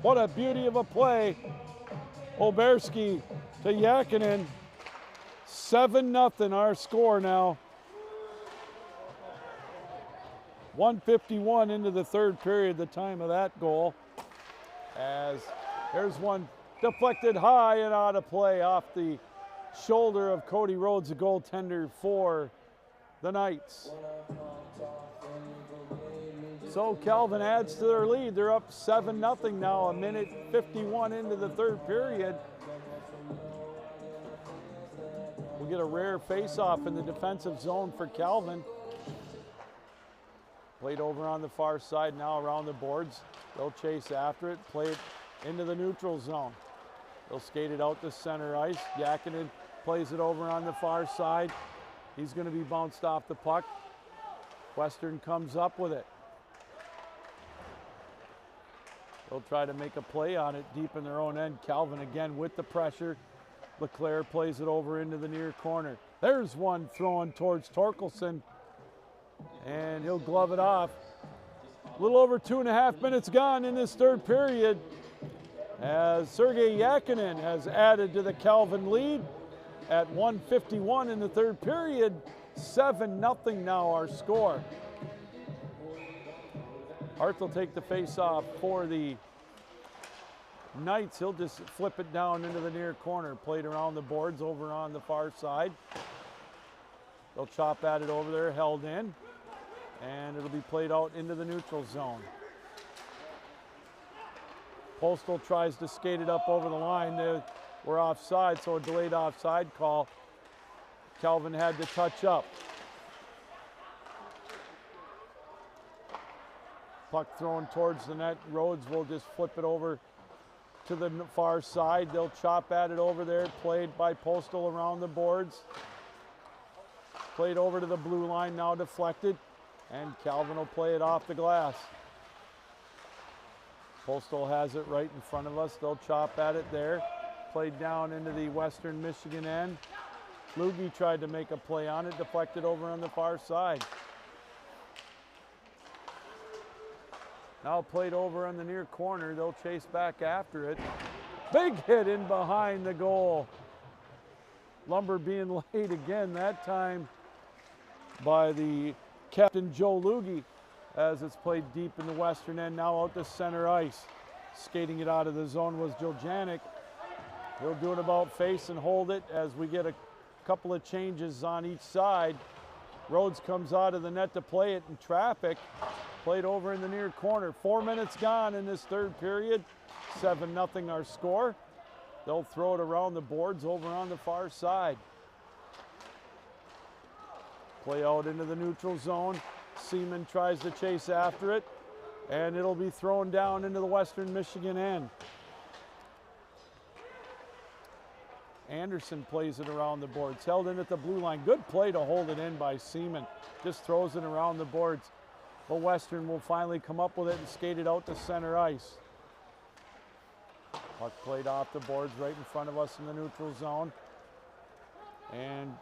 What a beauty of a play. Oberski to Yakinin. 7-0 our score now. 1:51 into the third period, the time of that goal. As there's one deflected high and out of play off the shoulder of Cody Rhodes, the goaltender for the Knights. So Calvin adds to their lead. They're up 7-0 now, a minute 51 into the third period. We'll get a rare face-off in the defensive zone for Calvin. Played over on the far side now around the boards. They'll chase after it, play it into the neutral zone. They'll skate it out to center ice. Yakinin plays it over on the far side. He's going to be bounced off the puck. Western comes up with it. They'll try to make a play on it deep in their own end. Calvin again with the pressure. LeClaire plays it over into the near corner. There's one thrown towards Torkelson, and he'll glove it off. A little over 2.5 minutes gone in this third period as Sergei Yakinin has added to the Calvin lead at 1:51 in the third period. 7-0 now our score. Hart will take the face-off for the Knights. He'll just flip it down into the near corner. Played around the boards over on the far side. They'll chop at it over there, held in, and it'll be played out into the neutral zone. Postal tries to skate it up over the line. We're offside, so a delayed offside call. Calvin had to touch up. Puck thrown towards the net. Rhodes will just flip it over to the far side. They'll chop at it over there. Played by Postal around the boards. Played over to the blue line, now deflected. And Calvin will play it off the glass. Postal has it right in front of us. They'll chop at it there. Played down into the Western Michigan end. Lugie tried to make a play on it, deflected over on the far side. Now played over on the near corner. They'll chase back after it. Big hit in behind the goal. Lumber being laid again, that time by the captain Joe Lugie, as it's played deep in the western end, now out to center ice. Skating it out of the zone was Joe Janik. He'll do it about face and hold it as we get a couple of changes on each side. Rhodes comes out of the net to play it in traffic. Played over in the near corner. 4 minutes gone in this third period. 7-0 our score. They'll throw it around the boards over on the far side. Play out into the neutral zone. Seaman tries to chase after it, and it'll be thrown down into the Western Michigan end. Anderson plays it around the boards. Held in at the blue line. Good play to hold it in by Seaman. Just throws it around the boards. But Western will finally come up with it and skate it out to center ice. Puck played off the boards right in front of us in the neutral zone. And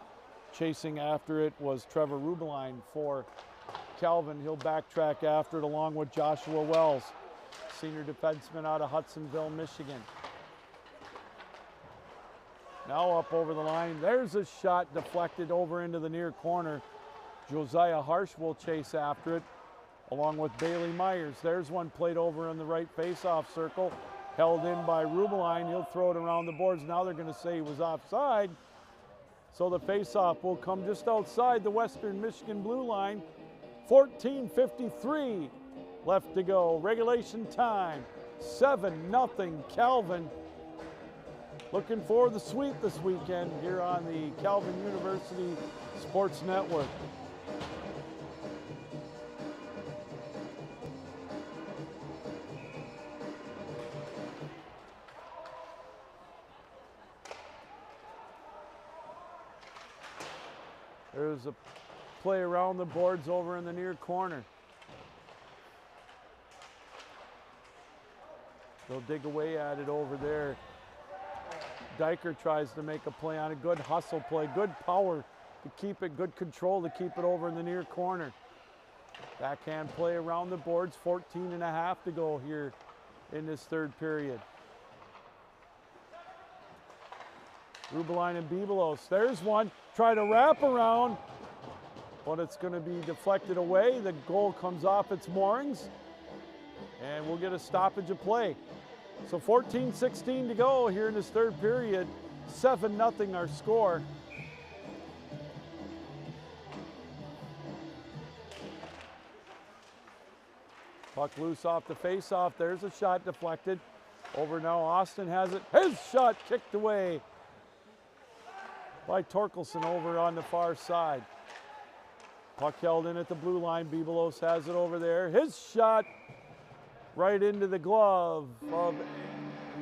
chasing after it was Trevor Rubeline for Calvin. He'll backtrack after it along with Joshua Wells, senior defenseman out of Hudsonville, Michigan. Now up over the line. There's a shot deflected over into the near corner. Josiah Harsh will chase after it, along with Bailey Myers. There's one played over in the right face-off circle, held in by Rubeline. He'll throw it around the boards. Now they're going to say he was offside. So the face-off will come just outside the Western Michigan blue line. 14:53 left to go. Regulation time. 7-0 Calvin. Looking for the sweep this weekend here on the Calvin University Sports Network. There's a play around the boards over in the near corner. They'll dig away at it over there. Diker tries to make a play on it. Good hustle play, good power to keep it, good control to keep it over in the near corner. Backhand play around the boards, 14.5 to go here in this third period. Rubeline and Bibelos, there's one. Try to wrap around, but it's going to be deflected away. The goal comes off its moorings, and we'll get a stoppage of play. So 14:16 to go here in this third period. 7-0 our score. Puck loose off the face-off. There's a shot deflected. Over now, Austin has it. His shot kicked away by Torkelson over on the far side. Puck held in at the blue line. Bibelos has it over there. His shot right into the glove of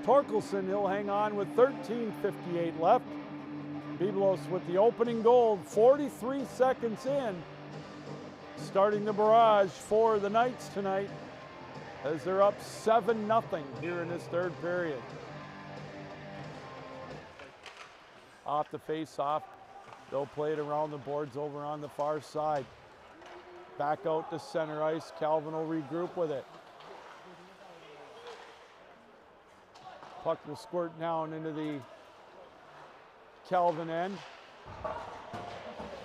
Torkelson. He'll hang on with 13:58 left. Bibelos with the opening goal, 43 seconds in. Starting the barrage for the Knights tonight as they're up 7-0 here in this third period. Off the face-off, they'll play it around the boards over on the far side. Back out to center ice. Calvin will regroup with it. Puck will squirt down into the Calvin end.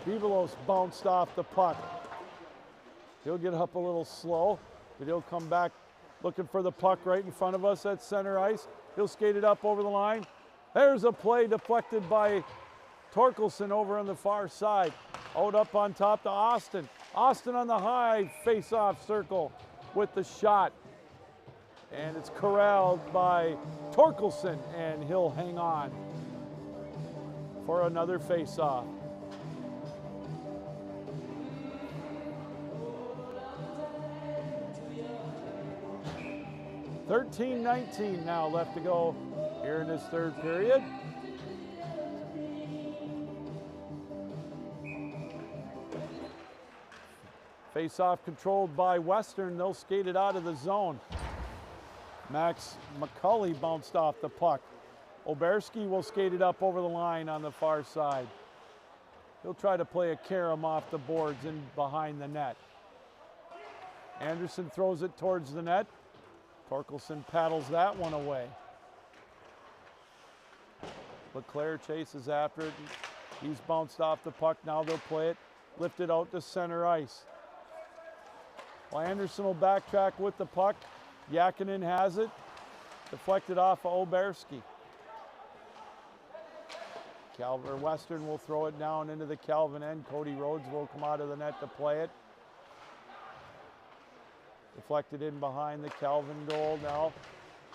Bevelos bounced off the puck. He'll get up a little slow, but he'll come back looking for the puck right in front of us at center ice. He'll skate it up over the line. There's a play deflected by Torkelson over on the far side. Out up on top to Austin. Austin on the high face-off circle with the shot. And it's corralled by Torkelson, and he'll hang on for another face-off. 13-19 now left to go here in this third period. Face-off controlled by Western. They'll skate it out of the zone. Max McCulley bounced off the puck. Oberski will skate it up over the line on the far side. He'll try to play a carom off the boards and behind the net. Anderson throws it towards the net. Torkelson paddles that one away. LeClaire chases after it. He's bounced off the puck. Now they'll play it, lift it out to center ice. Well, Anderson will backtrack with the puck. Yakinen has it. Deflected off of Oberski. Western will throw it down into the Calvin end. Cody Rhodes will come out of the net to play it. Deflected in behind the Calvin goal now.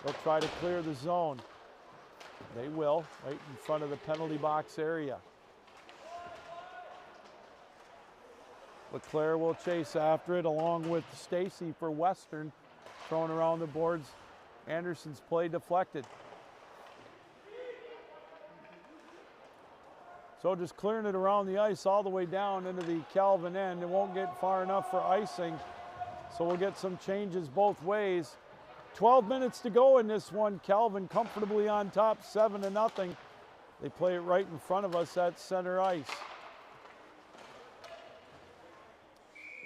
They'll try to clear the zone. They will, right in front of the penalty box area. LeClaire will chase after it along with Stacy for Western. Thrown around the boards. Anderson's play deflected. So just clearing it around the ice all the way down into the Calvin end. It won't get far enough for icing. So we'll get some changes both ways. 12 minutes to go in this one. Calvin comfortably on top, 7-0. They play it right in front of us at center ice.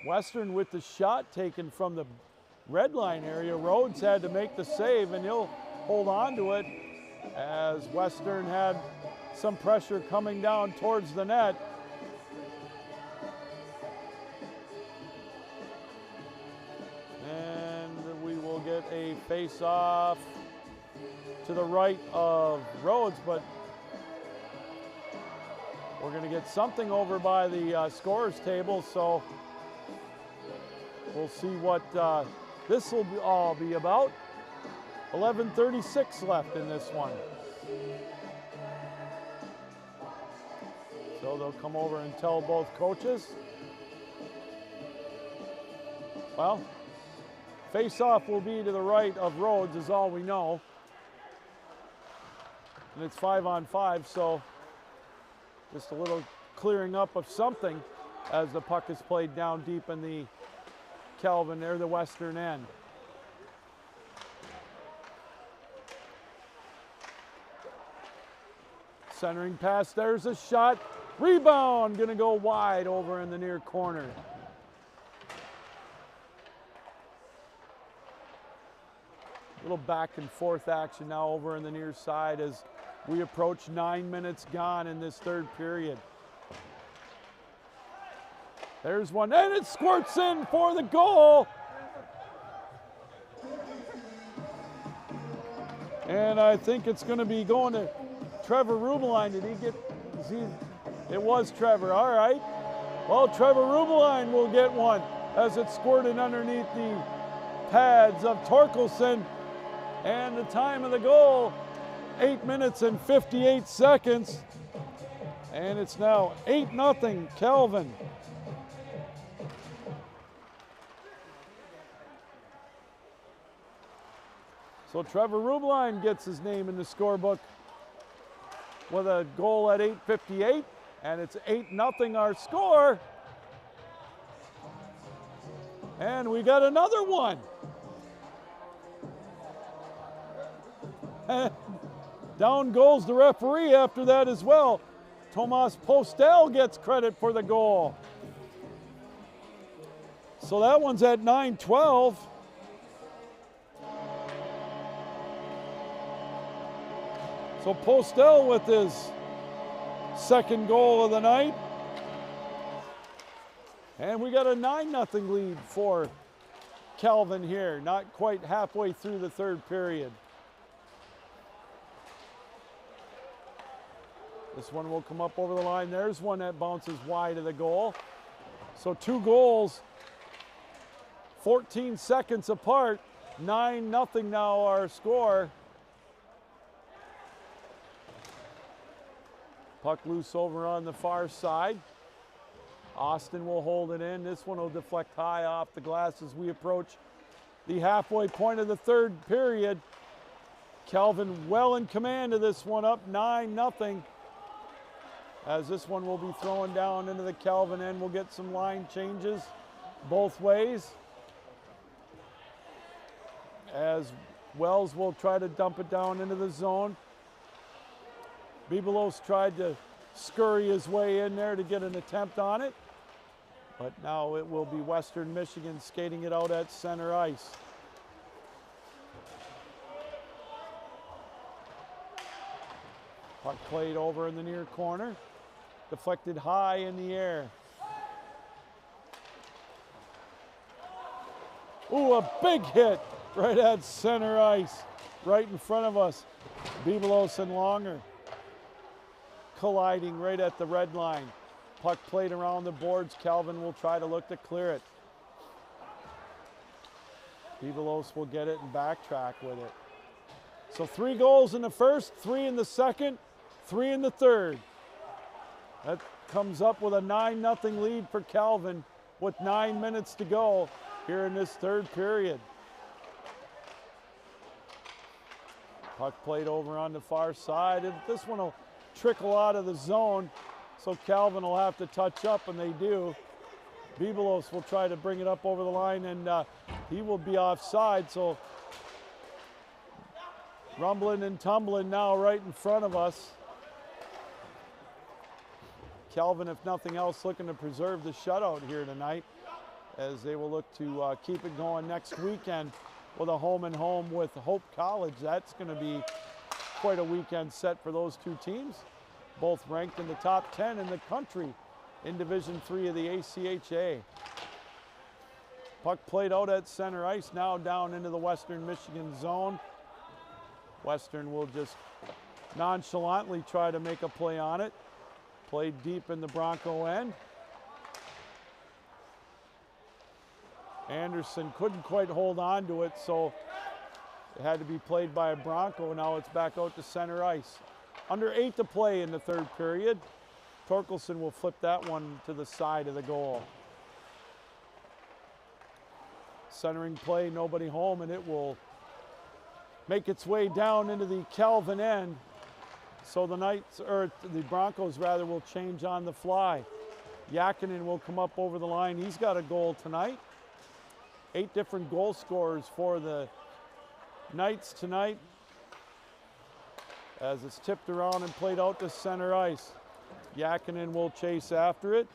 Western with the shot taken from the red line area. Rhodes had to make the save, and he'll hold on to it as Western had some pressure coming down towards the net. And we will get a face-off to the right of Rhodes, but we're going to get something over by the scorer's table, so we'll see what this will all be about. 11:36 left in this one. So they'll come over and tell both coaches. Well, face-off will be to the right of Rhodes is all we know. And it's 5-on-5, so just a little clearing up of something as the puck is played down deep in the Calvin or the Western end. Centering pass, there's a shot. Rebound, gonna go wide over in the near corner. Little back and forth action now over in the near side as we approach 9 minutes gone in this third period. There's one, and it squirts in for the goal. And I think it's going to be going to Trevor Rubeline. Did he get, it was Trevor, all right. Well, Trevor Rubeline will get one as it's squirted underneath the pads of Torkelson. And the time of the goal, 8 minutes and 58 seconds. And it's now 8-0 Calvin. So Trevor Rubeline gets his name in the scorebook with a goal at 8:58, and it's 8-0 our score. And we got another one. Down goes the referee after that as well. Tomas Postel gets credit for the goal. So that one's at 9-12. So Postel with his second goal of the night. And we got a 9-0 lead for Calvin here, not quite halfway through the third period. This one will come up over the line. There's one that bounces wide of the goal. So 2 goals, 14 seconds apart. 9-0 now our score. Puck loose over on the far side. Austin will hold it in. This one will deflect high off the glass as we approach the halfway point of the third period. Calvin well in command of this one, up 9-0. As this one will be thrown down into the Calvin end. We'll get some line changes both ways. As Wells will try to dump it down into the zone. Bibelos tried to scurry his way in there to get an attempt on it. But now it will be Western Michigan skating it out at center ice. Puck played over in the near corner. Deflected high in the air. Ooh, a big hit right at center ice, right in front of us. Bibelos and Longer colliding right at the red line. Puck played around the boards. Calvin will try to look to clear it. Bibelos will get it and backtrack with it. So 3 goals in the first, 3 in the second, 3 in the third. That comes up with a 9-0 lead for Calvin with 9 minutes to go here in this third period. Puck played over on the far side. And this one will trickle out of the zone, so Calvin will have to touch up, and they do. Bibelos will try to bring it up over the line, and he will be offside. So rumbling and tumbling now right in front of us. Calvin, if nothing else, looking to preserve the shutout here tonight, as they will look to keep it going next weekend with a home and home with Hope College. That's going to be quite a weekend set for those two teams, both ranked in the top 10 in the country in Division III of the ACHA. Puck played out at center ice, now down into the Western Michigan zone. Western will just nonchalantly try to make a play on it. Played deep in the Bronco end. Anderson couldn't quite hold on to it, so it had to be played by a Bronco. Now it's back out to center ice. Under 8 to play in the third period. Torkelson will flip that one to the side of the goal. Centering play, nobody home, and it will make its way down into the Calvin end. So the Broncos rather will change on the fly. Yakinen will come up over the line. He's got a goal tonight. 8 different goal scorers for the Knights tonight, as it's tipped around and played out to center ice. Yakinen will chase after it.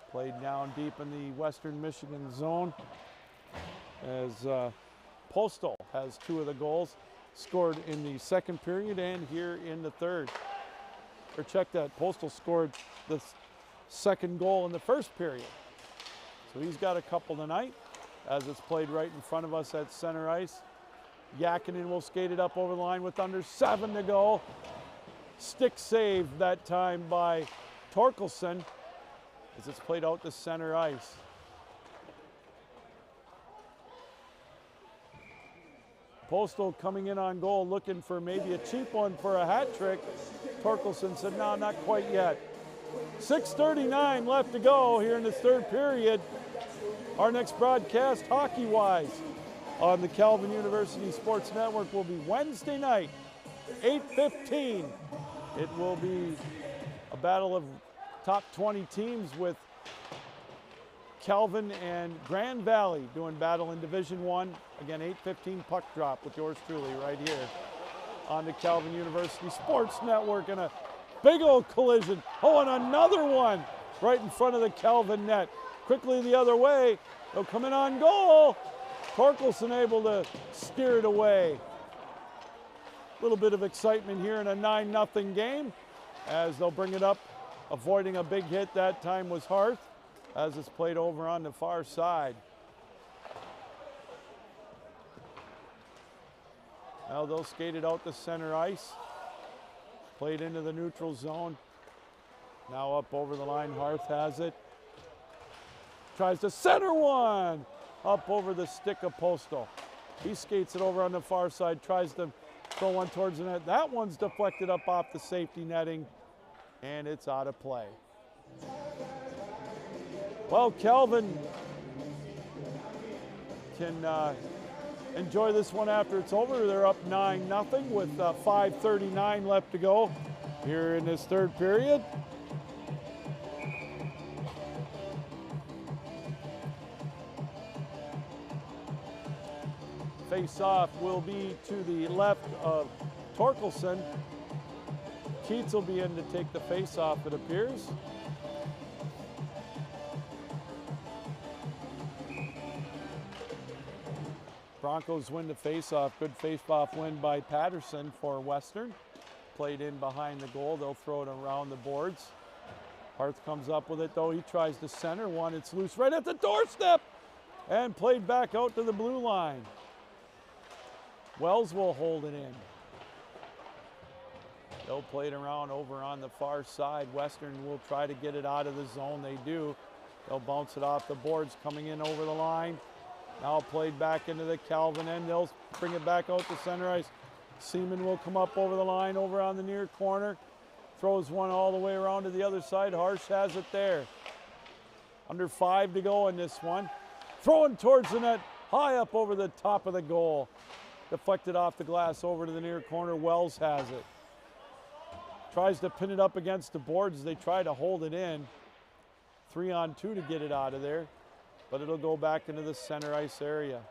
Played down deep in the Western Michigan zone, as Postal has 2 of the goals scored in the second period and here in the third. Or check that, Postal scored the second goal in the first period. So he's got a couple tonight, as it's played right in front of us at center ice. Yakinen will skate it up over the line with under 7 to go. Stick save that time by Torkelson, as it's played out to center ice. Postal coming in on goal, looking for maybe a cheap one for a hat trick. Torkelson said, no, not quite yet. 6:39 left to go here in this third period. Our next broadcast, hockey-wise, on the Calvin University Sports Network will be Wednesday night, 8:15. It will be a battle of top 20 teams, with Calvin and Grand Valley doing battle in Division 1. Again, 8:15 puck drop with yours truly right here on the Calvin University Sports Network, and a big old collision. Oh, and another one right in front of the Calvin net. Quickly the other way. They'll come in on goal. Torkelson able to steer it away. A little bit of excitement here in a 9-0 game as they'll bring it up. Avoiding a big hit that time was Harth as it's played over on the far side. Now they'll skate it out to center ice. Played into the neutral zone. Now up over the line, Harth has it. Tries to center one. Up over the stick of Postal. He skates it over on the far side, tries to throw one towards the net. That one's deflected up off the safety netting, and it's out of play. Well, Calvin can enjoy this one after it's over. They're up 9-0 with 5:39 left to go here in this third period. Face-off will be to the left of Torkelson. Keats will be in to take the face-off, it appears. Broncos win the face-off. Good face-off win by Patterson for Western. Played in behind the goal. They'll throw it around the boards. Harth comes up with it, though. He tries to center one. It's loose right at the doorstep and played back out to the blue line. Wells will hold it in. They'll play it around over on the far side. Western will try to get it out of the zone. They do. They'll bounce it off the boards, coming in over the line. Now played back into the Calvin end. They'll bring it back out to center ice. Seaman will come up over the line over on the near corner. Throws one all the way around to the other side. Harsh has it there. Under 5 to go in this one. Throwing towards the net, high up over the top of the goal. Deflected off the glass over to the near corner. Wells has it. Tries to pin it up against the boards. They try to hold it in. 3-on-2 to get it out of there. But it'll go back into the center ice area.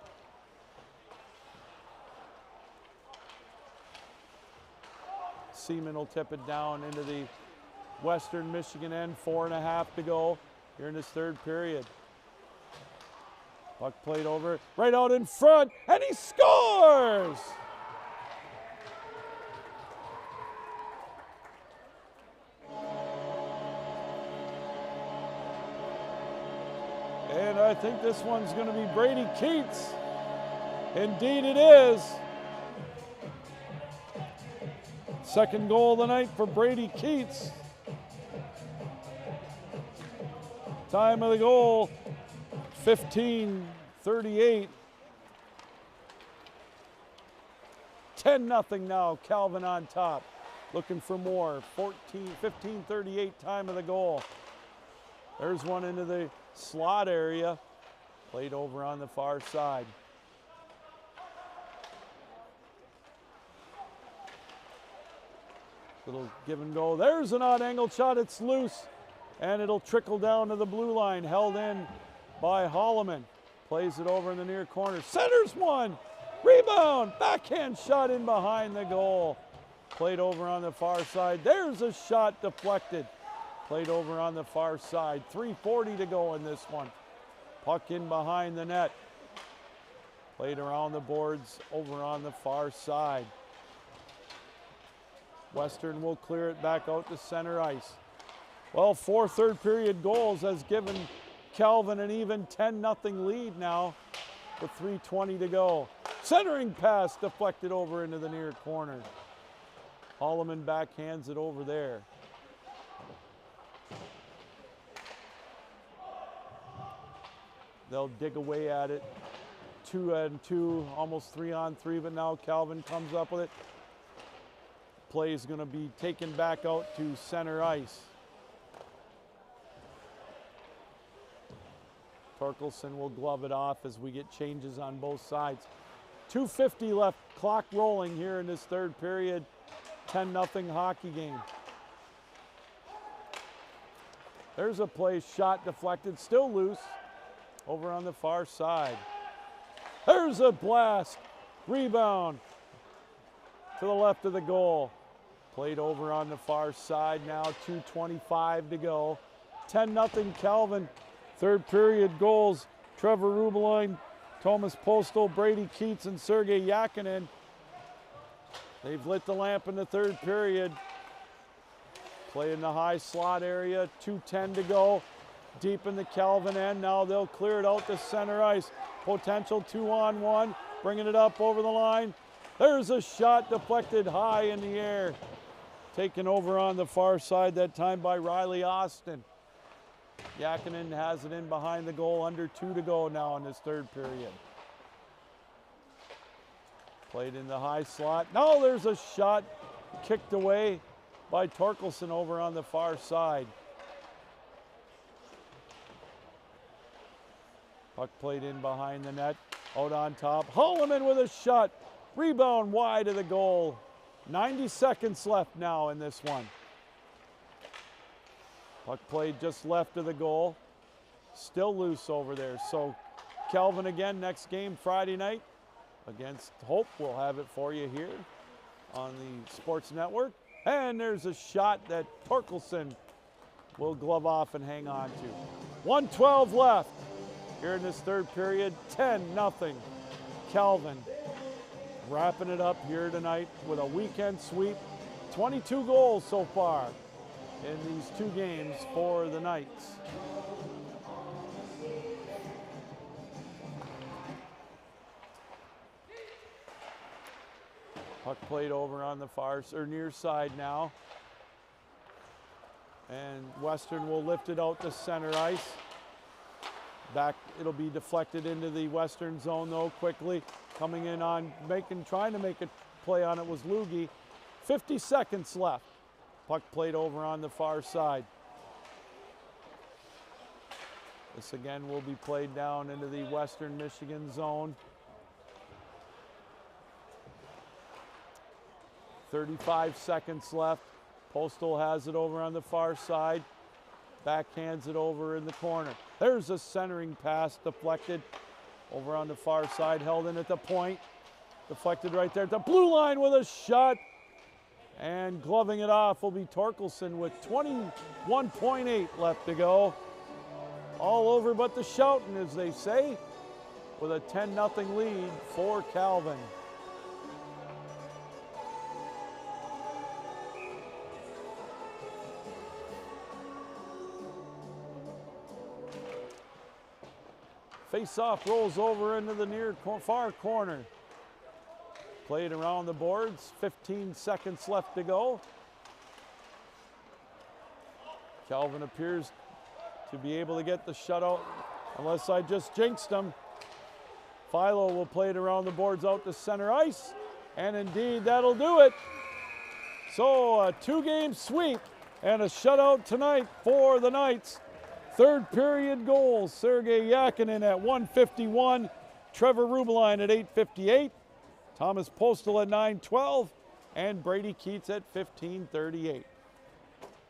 Seaman will tip it down into the Western Michigan end. 4.5 to go here in this third period. Puck played over, right out in front, and he scores! And I think this one's going to be Brady Keats. Indeed it is. Second goal of the night for Brady Keats. Time of the goal, 15:38. 10-0 now, Calvin on top. Looking for more, 15:38 time of the goal. There's one into the slot area, played over on the far side. Little give and go. There's an odd angle shot. It's loose, and it'll trickle down to the blue line. Held in by Holloman. Plays it over in the near corner. Centers one. Rebound. Backhand shot in behind the goal. Played over on the far side. There's a shot deflected. Played over on the far side. 3:40 to go in this one. Puck in behind the net. Played around the boards over on the far side. Western will clear it back out to center ice. Well, 4 third period goals has given Calvin an even 10-0 lead now with 3:20 to go. Centering pass deflected over into the near corner. Holloman backhands it over there. They'll dig away at it. 2-on-2, almost 3-on-3, but now Calvin comes up with it. Play is going to be taken back out to center ice. Torkelson will glove it off as we get changes on both sides. 2:50 left, clock rolling here in this third period. 10-0 hockey game. There's a play, shot deflected, still loose. over on the far side. There's a blast. Rebound to the left of the goal. Played over on the far side now, 2:25 to go. 10-0 Calvin. Third period goals. Trevor Rubeline, Thomas Postal, Brady Keats, and Sergei Yakinin. They've lit the lamp in the third period. Play in the high slot area, 2:10 to go. Deep in the Calvin end. Now they'll clear it out to center ice. Potential 2-on-1. Bringing it up over the line. There's a shot deflected high in the air. Taken over on the far side that time by Riley Austin. Yakinen has it in behind the goal. Under 2 to go now in this third period. Played in the high slot. Now there's a shot kicked away by Torkelson over on the far side. Puck played in behind the net. Out on top. Holloman with a shot. Rebound wide of the goal. 90 seconds left now in this one. Puck played just left of the goal. Still loose over there. So Calvin again next game Friday night against Hope. We'll have it for you here on the Sports Network. And there's a shot that Torkelson will glove off and hang on to. 1:12 left here in this third period. 10-0 Calvin. Wrapping it up here tonight with a weekend sweep. 22 goals so far in these 2 games for the Knights. Puck played over on the far or near side now. And Western will lift it out to center ice. Back, it'll be deflected into the Western zone though quickly. Coming in on trying to make a play on it was Lugie. 50 seconds left. Puck played over on the far side. This again will be played down into the Western Michigan zone. 35 seconds left. Postal has it over on the far side. Backhands it over in the corner. There's a centering pass deflected over on the far side, held in at the point. Deflected right there at the blue line with a shot. And gloving it off will be Torkelson with 21.8 left to go. All over but the shouting, as they say, with a 10-0 lead for Calvin. Face-off rolls over into the far corner. Played around the boards, 15 seconds left to go. Calvin appears to be able to get the shutout, unless I just jinxed him. Philo will play it around the boards out to center ice, and indeed that'll do it. So a 2-game sweep and a shutout tonight for the Knights. Third period goals, Sergei Yakinin at 1:51, Trevor Rubeline at 8:58, Thomas Postal at 9:12, and Brady Keats at 15:38.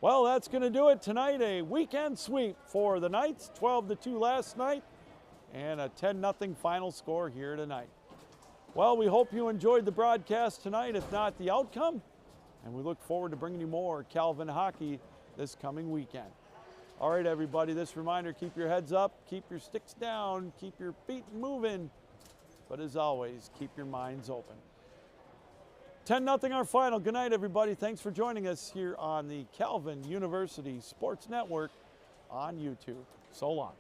Well, that's going to do it tonight. A weekend sweep for the Knights, 12-2 last night, and a 10-0 final score here tonight. Well, we hope you enjoyed the broadcast tonight, if not the outcome, and we look forward to bringing you more Calvin hockey this coming weekend. All right, everybody, this reminder, keep your heads up, keep your sticks down, keep your feet moving, but as always, keep your minds open. 10-0 our final. Good night, everybody. Thanks for joining us here on the Calvin University Sports Network on YouTube. So long.